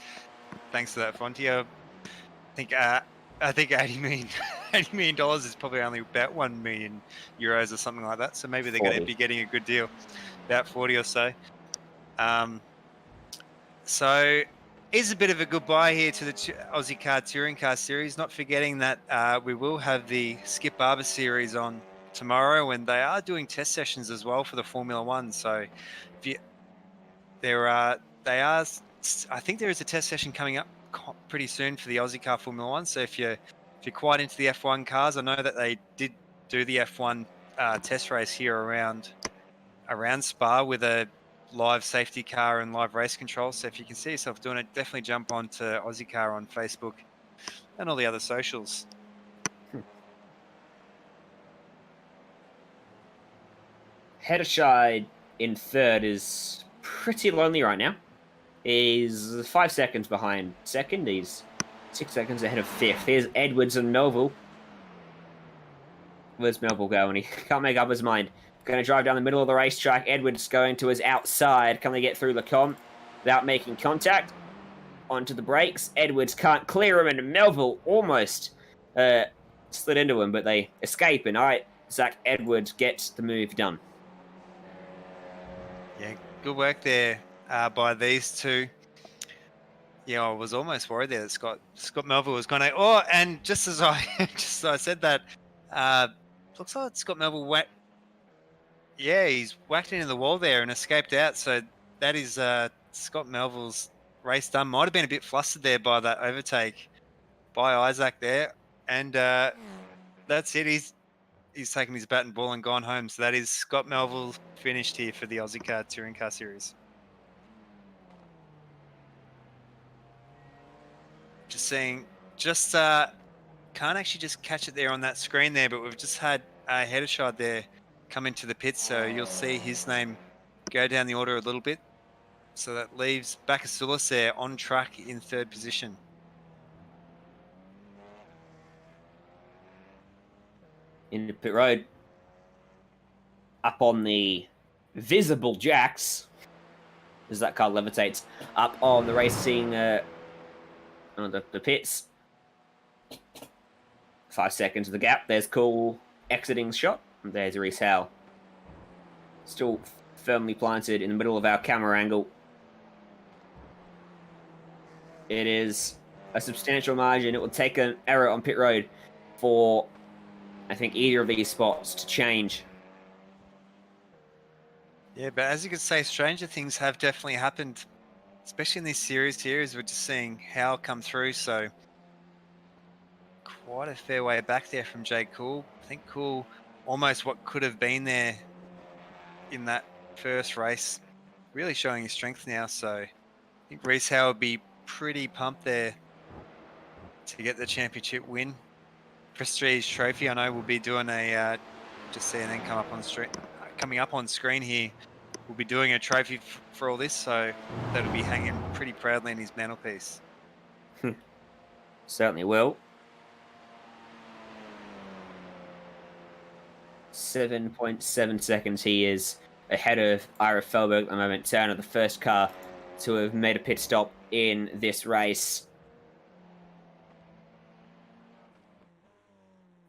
thanks to that Frontier. I think 80 million dollars is probably only about 1 million euros or something like that. So maybe they're going to be getting a good deal, about 40 or so. So is a bit of a goodbye here to the Ozicar Touring Car Series. Not forgetting that we will have the Skip Barber Series on tomorrow, and they are doing test sessions as well for the Formula One. So if I think there is a test session coming up pretty soon for the Ozicar Formula One. So if you're quite into the F1 cars, I know that they did do the F1 test race here around Spa with a live safety car and live race control. So if you can see yourself doing it, definitely jump on to Ozicar on Facebook and all the other socials. Heddershide in third is pretty lonely right now. He's 5 seconds behind second. He's 6 seconds ahead of fifth. Here's Edwards and Melville. Where's Melville going? He can't make up his mind. Going to drive down the middle of the racetrack. Edwards going to his outside. Can they get through Lecomte without making contact? Onto the brakes. Edwards can't clear him, and Melville almost slid into him, but they escape. And all right, Zach Edwards gets the move done. Yeah, good work there by these two. Yeah, I was almost worried there that Scott Melville was going to. Oh, and just as I said that, looks like Scott Melville he's whacked into the wall there and escaped out. So that is Scott Melville's race done. Might have been a bit flustered there by that overtake by Isaac there, and that's it. He's taken his bat and ball and gone home. So that is Scott Melville finished here for the Ozicar Touring Car Series. Just saying, can't actually just catch it there on that screen there, but we've just had Heddershide there come into the pits, so you'll see his name go down the order a little bit. So that leaves Bakasulis there on track in third position. Into pit road. Up on the visible jacks, as that car levitates up on the racing on the pits. 5 seconds of the gap. There's Cool exiting shot. And there's Reese Howe. Still firmly planted in the middle of our camera angle. It is a substantial margin. It will take an error on pit road for, I think, either of these spots to change. Yeah, but as you could say, stranger things have definitely happened, especially in this series here, as we're just seeing Howe come through. So quite a fair way back there from Jay Cool. I think Cool almost what could have been there in that first race, really showing his strength now. So I think Reese Howe would be pretty pumped there to get the championship win. Prestige Trophy, I know we'll be doing a, just seeing then coming up on screen here, we'll be doing a trophy for all this, so that'll be hanging pretty proudly in his mantelpiece. Certainly will. 7.7 seconds he is ahead of Ira Felberg at the moment. Turner, the first car to have made a pit stop in this race.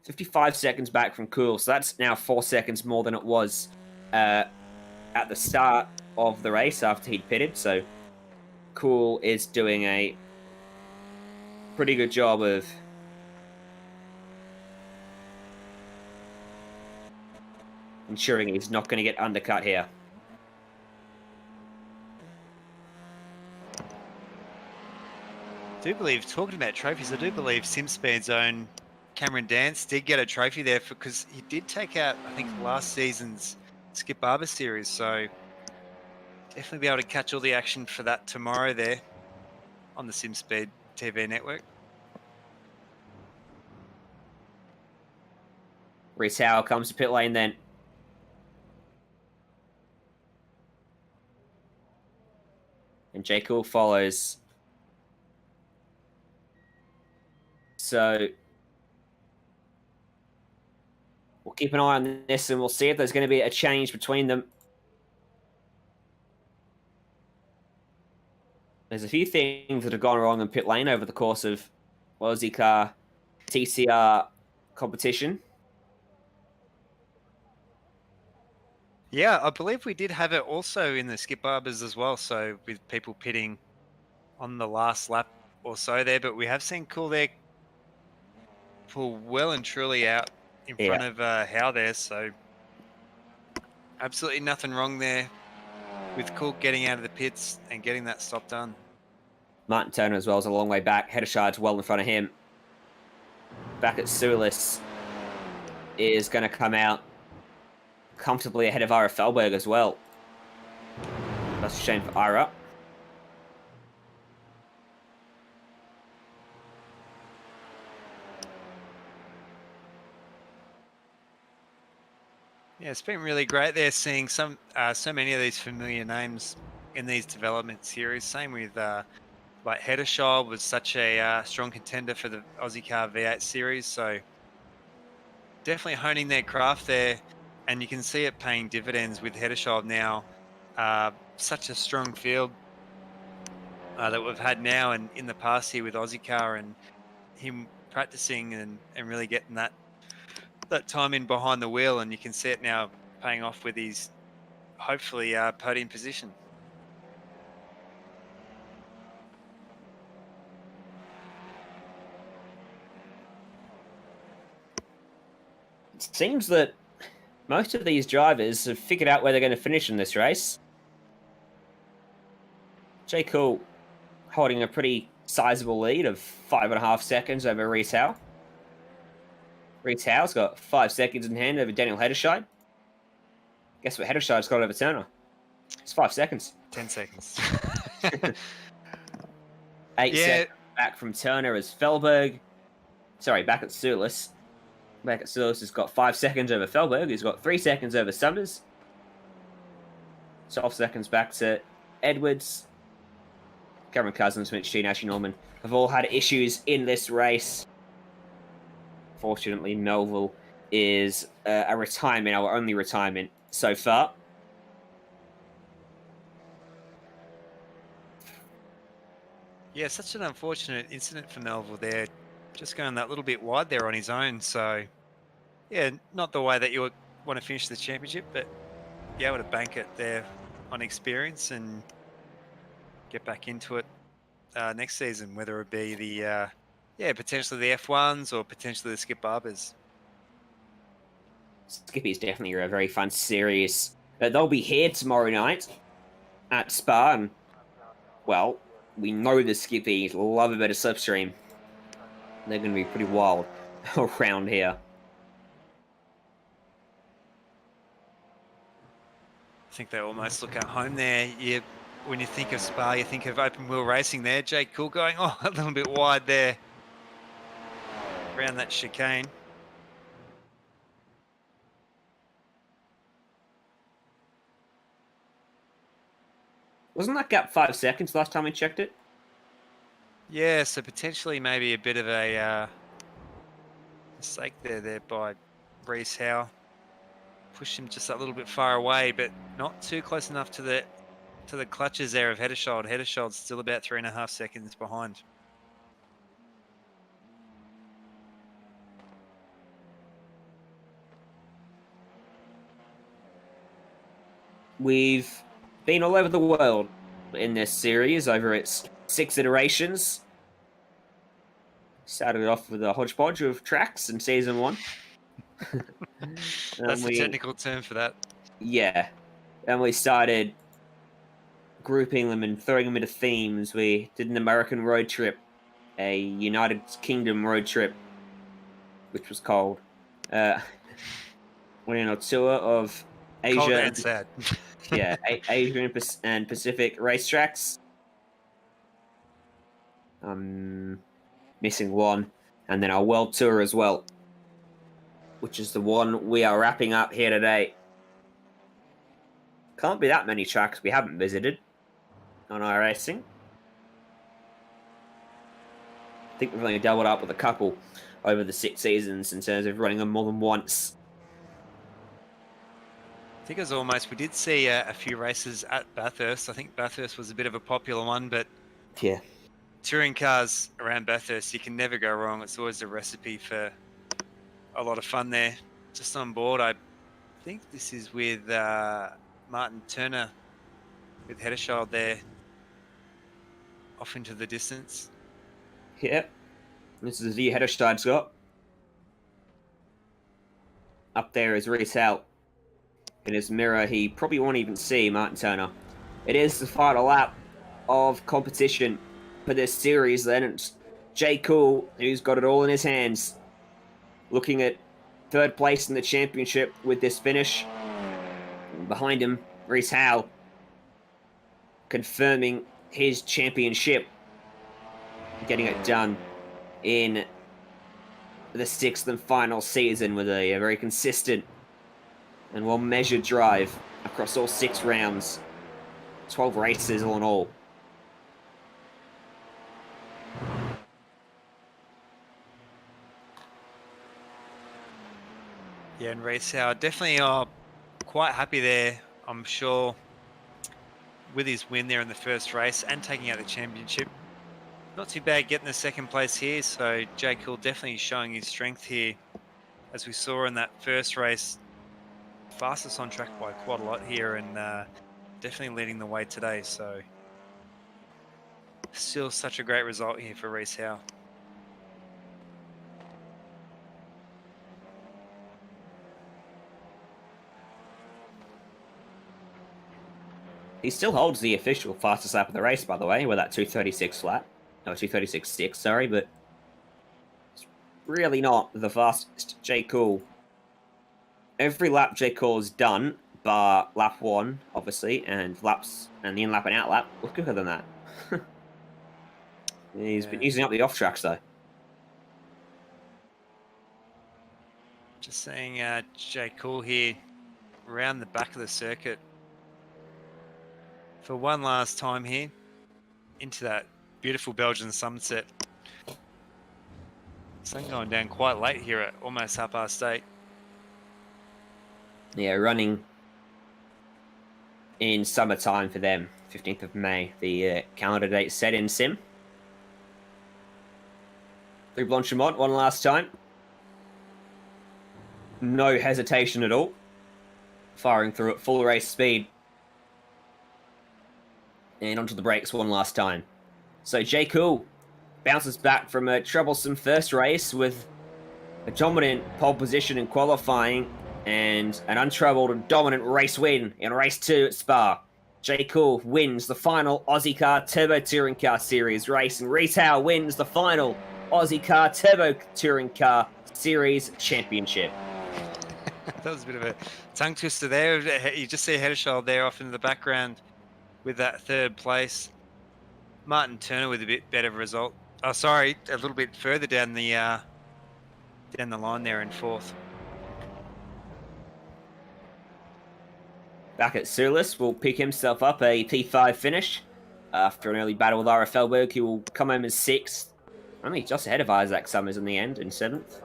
55 seconds back from Cool, so that's now 4 seconds more than it was at the start of the race after he'd pitted. So Cool is doing a pretty good job of ensuring he's not going to get undercut here. I do believe, talking about trophies, I do believe Simspeed's own Cameron Dance did get a trophy there because he did take out, I think, last season's Skip Barber series. So definitely be able to catch all the action for that tomorrow there on the Simspeed TV network. Reese Howe comes to pit lane then. And J. Cool follows. So we'll keep an eye on this and we'll see if there's going to be a change between them. There's a few things that have gone wrong in pit lane over the course of Ozicar TCR competition. Yeah, I believe we did have it also in the Skip Barbers as well. So with people pitting on the last lap or so there, but we have seen Cool there pull well and truly out in front of Howe there. So absolutely nothing wrong there with Cool getting out of the pits and getting that stop done. Martin Turner as well is a long way back. Heddershard's well in front of him. Back at Sulis is going to come out comfortably ahead of Ira Felberg as well. That's a shame for Ira. Yeah, it's been really great there seeing so many of these familiar names in these development series. Same with like Heddershard was such a strong contender for the Ozicar V8 series. So definitely honing their craft there. And you can see it paying dividends with Heddershard now. Such a strong field that we've had now and in the past here with Ozicar, and him practicing and really getting that time in behind the wheel. And you can see it now paying off with his, hopefully, podium position. It seems that most of these drivers have figured out where they're going to finish in this race. J. Cool holding a pretty sizable lead of 5.5 seconds over Reese Howe. Reese Howe's got 5 seconds in hand over Daniel Heddershard. Guess what Heddershard's got over Turner? It's 5 seconds. 10 seconds. 8 seconds back from Turner as Felberg. Sorry, back at Sulis. Back at Sulis has got 5 seconds over Felberg. He's got 3 seconds over Summers. 12 seconds back to Edwards. Cameron Cousins, Mitch Sheen, Ashley Norman have all had issues in this race. Fortunately, Melville is a retirement, our only retirement so far. Yeah, such an unfortunate incident for Melville there. Just going that little bit wide there on his own. So, yeah, not the way that you would want to finish the championship, but be able to bank it there on experience and get back into it next season, whether it be the, potentially the F1s or potentially the Skip Barbers. Skippy is definitely a very fun series. They'll be here tomorrow night at Spa, and, well, we know the Skippies love a bit of slipstream. They're going to be pretty wild around here. I think they almost look at home there. When you think of Spa, you think of open wheel racing there. Jake Cool going, a little bit wide there around that chicane. Wasn't that gap 5 seconds last time we checked it? Yeah, so potentially maybe a bit of a mistake there by Reese Howe. Pushed him just a little bit far away, but not too close enough to the clutches there of Hedderschild. Hedderschild's still about 3.5 seconds behind. We've been all over the world in this series over its 6 iterations. Started off with a hodgepodge of tracks in season 1. That's the technical term for that. Yeah. And we started grouping them and throwing them into themes. We did an American road trip, a United Kingdom road trip, which was called. Went on a tour of Asia. Cold and sad. Yeah, Asia and Pacific racetracks. Missing one. And then our world tour as well, which is the one we are wrapping up here today. Can't be that many tracks we haven't visited on iRacing. I think we've only doubled up with a couple over the 6 seasons in terms of running them more than once. I think it was we did see a few races at Bathurst. I think Bathurst was a bit of a popular one, but yeah, touring cars around Bathurst, you can never go wrong. It's always a recipe for a lot of fun there. Just on board, I think this is with Martin Turner with Hedderschild there off into the distance. Yep. This is the view Hedderstad's got. Up there is Reese Howe. In his mirror, he probably won't even see Martin Turner. It is the final lap of competition for this series then. It's Jay Cool, who's got it all in his hands, looking at 3rd place in the championship with this finish. And behind him, Reese Howe, confirming his championship, getting it done in the 6th and final season with a very consistent and well-measured drive across all 6 rounds. 12 races all in all. Yeah, and Reese Howe definitely quite happy there, I'm sure, with his win there in the first race and taking out the championship. Not too bad getting the 2nd place here, so Jake Hill definitely showing his strength here, as we saw in that first race. Fastest on track by quite a lot here, and definitely leading the way today, so still such a great result here for Reese Howe. He still holds the official fastest lap of the race, by the way, with that 2:36 lap. No, 2:36.6, sorry, but it's really not the fastest. Jay Cool. Every lap Jay Cool has done, bar lap 1, obviously, and the in-lap and out-lap, was quicker than that. He's been using up the off-tracks, though. Just seeing Jay Cool here around the back of the circuit for one last time here into that beautiful Belgian sunset. Sun going down quite late here at almost 8:30. Yeah, running in summertime for them, 15th of May, the calendar date set in Sim. through Blanchimont one last time. No hesitation at all. Firing through at full race speed. And onto the brakes one last time. So Jay Cool bounces back from a troublesome first race with a dominant pole position in qualifying and an untroubled and dominant race win in race 2 at Spa. Jay Cool wins the final Ozicar Turbo Touring Car Series race, and Reese Howe wins the final Ozicar Turbo Touring Car Series Championship. That was a bit of a tongue twister there. You just see Hedderschild there off in the background with that third place. Martin Turner with a bit better result. Oh, sorry, a little bit further down the line there in 4th. Back at Sulis will pick himself up a P5 finish after an early battle with RFLberg. He will come home as 6th, only just ahead of Isaac Summers in the end, in 7th.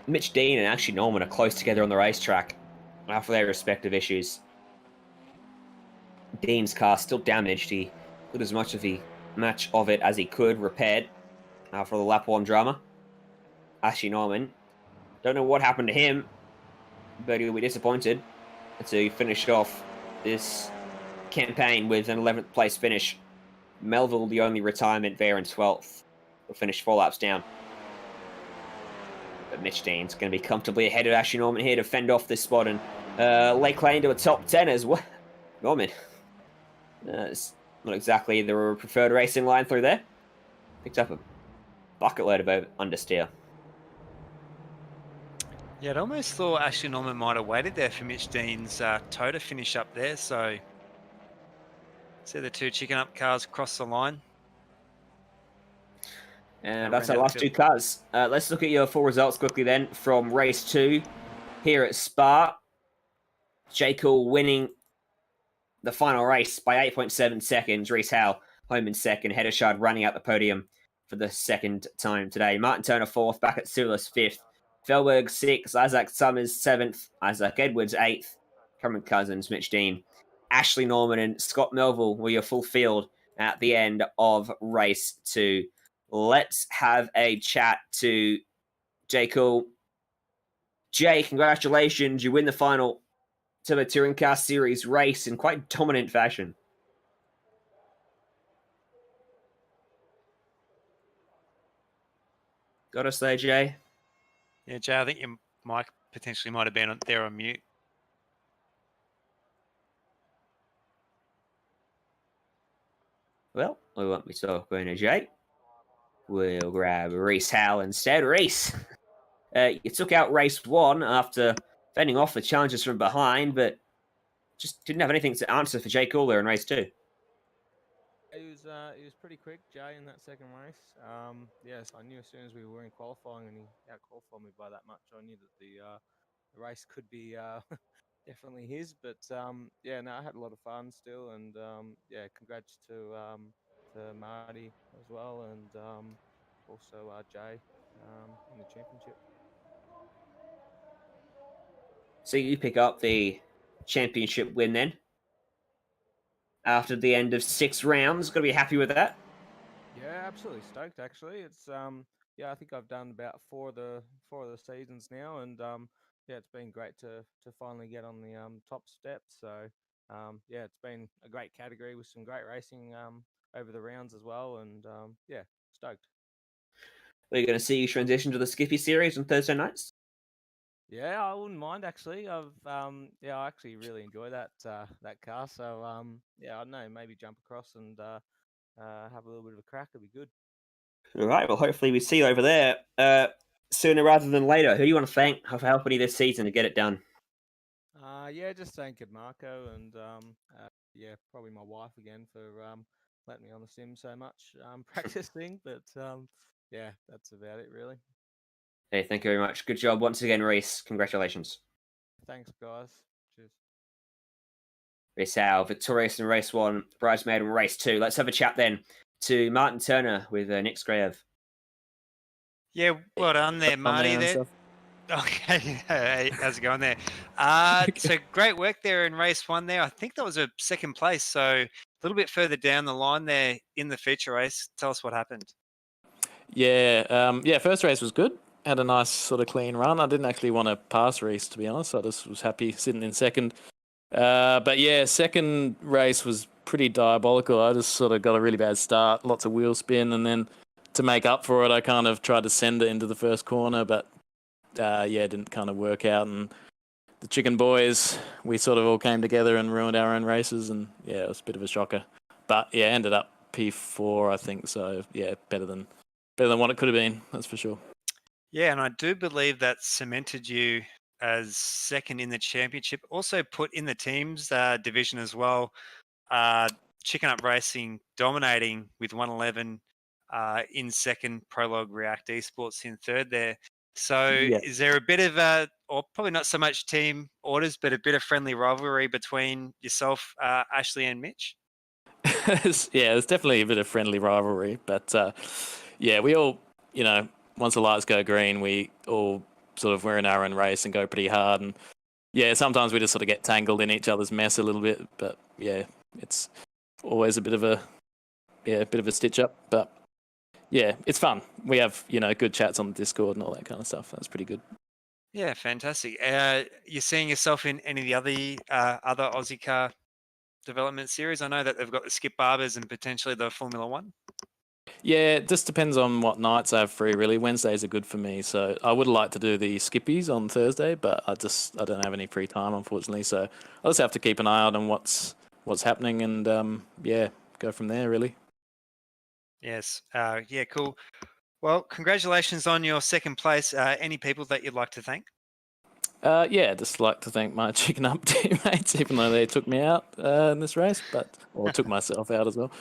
Mitch Dean and Ashley Norman are close together on the racetrack after their respective issues. Dean's car still damaged. He did as much of it as he could repaired after the lap 1 drama. Ashley Norman, don't know what happened to him, but he'll be disappointed to finish off this campaign with an 11th place finish. Melville, the only retirement there in 12th, will finish 4 laps down. But Mitch Dean's going to be comfortably ahead of Ashley Norman here to fend off this spot and lay claim to a top 10 as well. Norman, it's not exactly the preferred racing line through there. Picked up a bucket load of understeer. Yeah, I'd almost thought Ashley Norman might have waited there for Mitch Dean's toe to finish up there. So, see the 2 chicken up cars cross the line. And that's our last 2 cars. Let's look at your full results quickly then from race 2 here at Spa. Jay Cool winning the final race by 8.7 seconds. Reese Howe home in 2nd. Heddershard running out the podium for the 2nd time today. Martin Turner 4th, back at Sulis 5th. Felberg 6th, Isaac Summers 7th, Isaac Edwards 8th, Cameron Cousins, Mitch Dean, Ashley Norman and Scott Melville were your full field at the end of race 2. Let's have a chat to Jay Cool. Jay, congratulations. You win the final Turbo Touring Car Series race in quite dominant fashion. Got us there, Jay? Yeah, Jay, I think your mic potentially might have been there on mute. Well, we won't be talking to Jay. We'll grab Reese Howe instead. Reese, you took out race 1 after fending off the challenges from behind, but just didn't have anything to answer for Jay Cool there in race 2. He was pretty quick, Jay, in that second race. Yes, I knew as soon as we were in qualifying and he out-qualified me by that much, I knew that the race could be definitely his. But yeah, no, I had a lot of fun still, and yeah, congrats to Marty as well, and also Jay in the championship. So you pick up the championship win then? After the end of 6 rounds, got to be happy with that. Yeah, absolutely stoked. Actually, it's yeah, I think I've done about 4 of the seasons now, and yeah, it's been great to finally get on the top step. So yeah, it's been a great category with some great racing over the rounds as well, and yeah, stoked. Are you going to see you transition to the Skippy series on Thursday nights? Yeah, I wouldn't mind actually. Yeah, I actually really enjoy that car. So yeah, I don't know, maybe jump across and have a little bit of a crack. It'd be good. All right. Well, hopefully we see you over there sooner rather than later. Who do you want to thank for helping you this season to get it done? Yeah, just thank Marco and yeah, probably my wife again for letting me on the sim so much practicing. But yeah, that's about it really. Hey, thank you very much. Good job once again, Reese. Congratulations. Thanks, guys. Cheers. Reese Howe, victorious in race 1, bridesmaid in race 2. Let's have a chat then to Martin Turner with Nick Skraev. Yeah, well done there, Marty. There. Okay, hey, how's it going there? So great work there in race 1 there. I think that was a second place. So a little bit further down the line there in the feature race. Tell us what happened. Yeah, first race was good. Had a nice sort of clean run. I didn't actually want to pass Reese, to be honest. I just was happy sitting in second. But yeah, second race was pretty diabolical. I just sort of got a really bad start, lots of wheel spin, and then to make up for it, I kind of tried to send it into the first corner, but it didn't kind of work out. And the Chicken Boys, we sort of all came together and ruined our own races, and yeah, it was a bit of a shocker. But yeah, ended up P4, I think. So yeah, better than what it could have been, that's for sure. Yeah, and I do believe that cemented you as second in the championship. Also put in the teams division as well. Chicken Up Racing dominating with 111 in second, Prologue React Esports in third there. So is there a bit of, or probably not so much team orders, but a bit of friendly rivalry between yourself, Ashley and Mitch? There's definitely a bit of friendly rivalry, but we all, once the lights go green, we all sort of we're in our own race and go pretty hard. And yeah, sometimes we just sort of get tangled in each other's mess a little bit. But yeah, it's always a bit of a stitch up. But yeah, it's fun. We have good chats on the Discord and all that kind of stuff. That's pretty good. Yeah, fantastic. You're seeing yourself in any of the other Ozicar development series? I know that they've got the Skip Barbers and potentially the Formula One. Yeah, it just depends on what nights I have free, really. Wednesdays are good for me, so I would like to do the Skippies on Thursday, but I don't have any free time, unfortunately, so I just have to keep an eye out on what's happening and, go from there, really. Yes, cool. Well, congratulations on your second place. Any people that you'd like to thank? Just like to thank my Chicken Up teammates, even though they took me out in this race, or took myself out as well.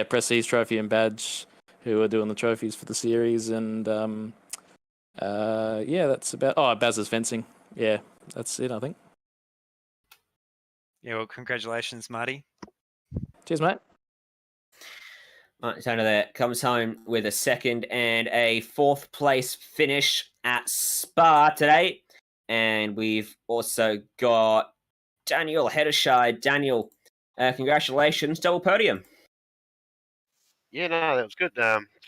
Prestige Trophy and Badge, who are doing the trophies for the series, and that's about. Baz's Fencing. Yeah, that's it, I think. Yeah, well, congratulations, Marty. Cheers, mate. Martin Tanner there comes home with a second and a fourth place finish at Spa today. And we've also got Daniel Heddershide. Daniel, congratulations, double podium. Yeah, no, that was good.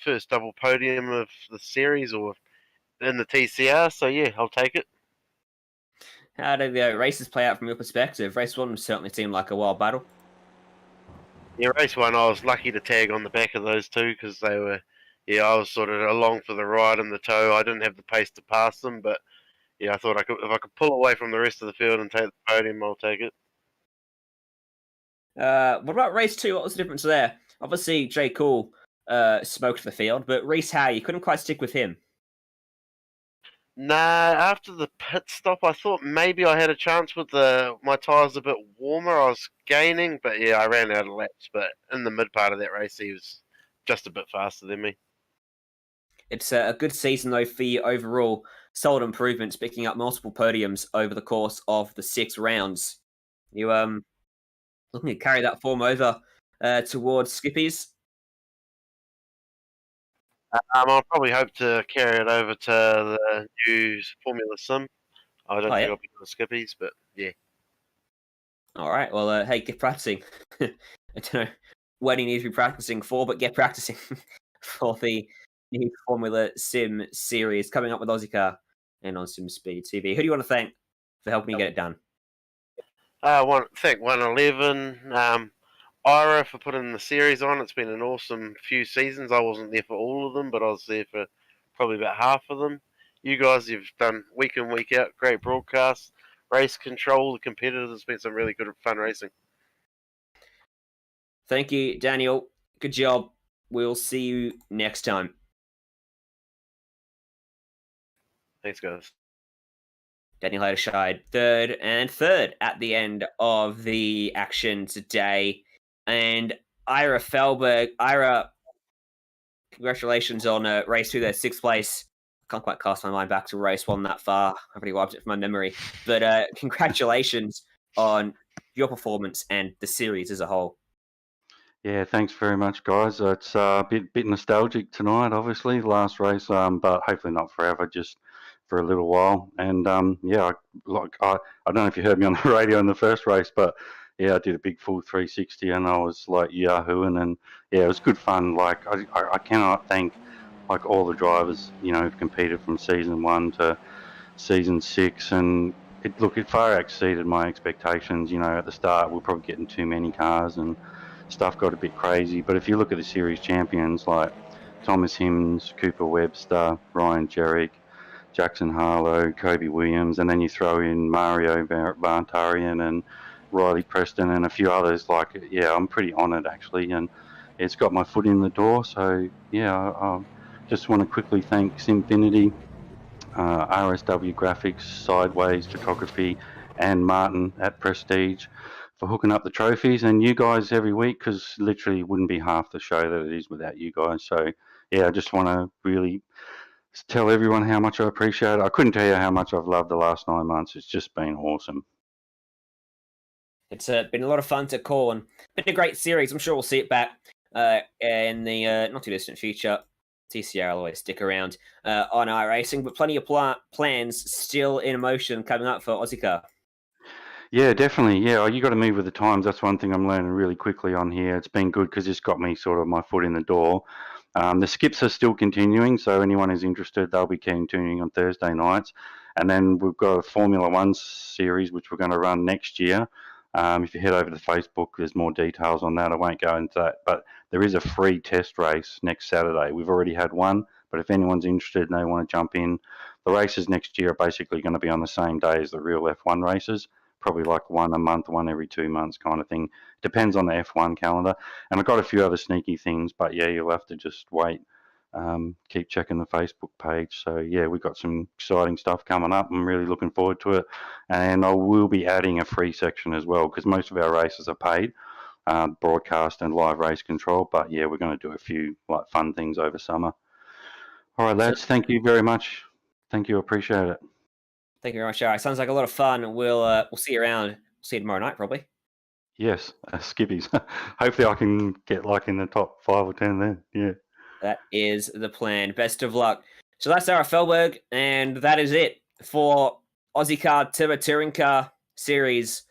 First double podium of the series or in the TCR, so yeah, I'll take it. How did the races play out from your perspective? Race 1 certainly seemed like a wild battle. Yeah, race 1, I was lucky to tag on the back of those two because they were, I was sort of along for the ride in the tow. I didn't have the pace to pass them, but yeah, I thought if I could pull away from the rest of the field and take the podium, I'll take it. What about race 2? What was the difference there? Obviously, Jay Cool smoked the field, but Reese Howe, you couldn't quite stick with him. Nah, after the pit stop, I thought maybe I had a chance with my tyres a bit warmer. I was gaining, but yeah, I ran out of laps. But in the mid part of that race, he was just a bit faster than me. It's a good season, though, for you overall. Solid improvements, picking up multiple podiums over the course of the 6 rounds. You looking to carry that form over towards Skippies? I'll probably hope to carry it over to the new Formula Sim. I don't think I'll be doing Skippies, but yeah. All right. Well, hey, get practicing. I don't know when you need to be practicing for, but get practicing for the new Formula Sim series coming up with Ozicar and on Simspeed TV. Who do you want to thank for helping you get it done? I want to thank 111. Ira for putting the series on. It's been an awesome few seasons. I wasn't there for all of them, but I was there for probably about half of them. You guys, you've done week in, week out, great broadcasts, race control, the competitors. It's been some really good, fun racing. Thank you, Daniel. Good job. We'll see you next time. Thanks, guys. Daniel Heddershide, third at the end of the action today. And Ira Felberg. Ira, congratulations on race 2 there, 6th place. Can't quite cast my mind back to race 1 that far. I've already wiped it from my memory. But congratulations on your performance and the series as a whole. Yeah, thanks very much, guys. It's a bit nostalgic tonight, obviously, the last race, but hopefully not forever, just for a little while. And yeah, I don't know if you heard me on the radio in the first race, but yeah, I did a big full 360, and I was like yahooing, and yeah, it was good fun. Like I cannot thank like all the drivers, you know, who've competed from season 1 to season 6, and it far exceeded my expectations. You know, at the start we're probably getting too many cars and stuff got a bit crazy. But if you look at the series champions like Thomas Hims, Cooper Webster, Ryan Jerrick, Jackson Harlow, Kobe Williams, and then you throw in Mario Barntarian and Riley Preston and a few others, like, yeah, I'm pretty honoured actually, and it's got my foot in the door. So yeah, I just want to quickly thank Simfinity, RSW Graphics, Sideways Photography, and Martin at Prestige for hooking up the trophies, and you guys every week, because literally it wouldn't be half the show that it is without you guys. So yeah, I just want to really tell everyone how much I appreciate it. I couldn't tell you how much I've loved the last 9 months. It's just been awesome. It's been a lot of fun to call, and been a great series. I'm sure we'll see it back in the not too distant future. TCR will always stick around on iRacing, but plenty of plans still in motion coming up for Ozicar. Yeah, definitely. Yeah, you got to move with the times. That's one thing I'm learning really quickly on here. It's been good because it's got me sort of my foot in the door. The skips are still continuing, so anyone who's interested, they'll be keen tuning on Thursday nights. And then we've got a Formula One series, which we're going to run next year. If you head over to Facebook, there's more details on that. I won't go into that, but there is a free test race next Saturday. We've already had one, but if anyone's interested and they want to jump in, the races next year are basically going to be on the same day as the real F1 races. Probably like one a month, one every 2 months kind of thing. Depends on the F1 calendar. And I've got a few other sneaky things, but yeah, you'll have to just wait. Keep checking the Facebook page. So yeah, we've got some exciting stuff coming up. I'm really looking forward to it. And I will be adding a free section as well, because most of our races are paid, broadcast and live race control. But yeah, we're going to do a few like fun things over summer. All right, lads, thank you very much. Thank you, appreciate it. Thank you very much, Ari. Sounds like a lot of fun. We'll see you around. We'll see you tomorrow night, probably. Yes, skippies. Hopefully I can get like in the top 5 or 10 then. Yeah. That is the plan. Best of luck. So that's Sarah Felberg, and that is it for Ozicar Turbo Touring Car Series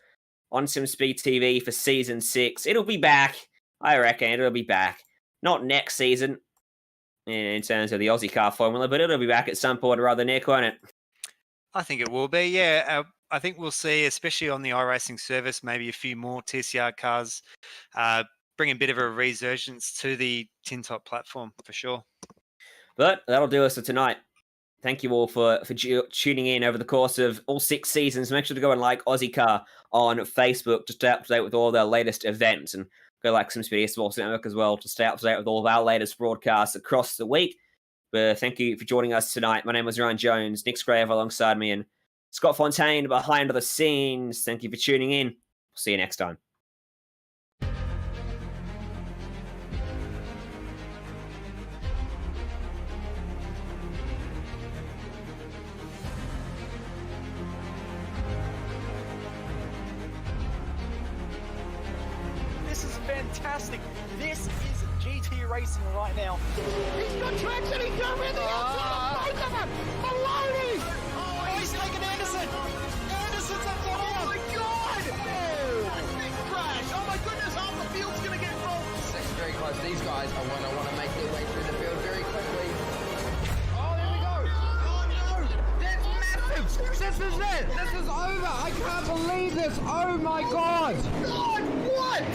on Simspeed TV for Season 6. It'll be back. I reckon it'll be back. Not next season in terms of the Ozicar formula, but it'll be back at some point or other, Nick, won't it? I think it will be, yeah. I think we'll see, especially on the iRacing service, maybe a few more TCR cars bring a bit of a resurgence to the Tin Top platform, for sure. But that'll do us for tonight. Thank you all for tuning in over the course of all 6 seasons. Make sure to go and like Ozicar on Facebook to stay up to date with all their latest events, and go like Simspeed Sports Network as well to stay up to date with all of our latest broadcasts across the week. But thank you for joining us tonight. My name is Ryan Jones, Nick Scrave alongside me, and Scott Fontaine behind the scenes. Thank you for tuning in. We'll see you next time. This is fantastic. This is GT racing right now. He's got traction. He's going in the outside. Both of them. Maloney. Oh, he's taking Anderson. Anderson's up to him. Oh my God. Oh, big crash. Oh my goodness. Half the field's going to get rolled. It's very close. These guys are going to want to make their way through the field very quickly. Oh, there we go. Oh no. That's massive. This is it. This is over. I can't believe this. Oh my God. God, what?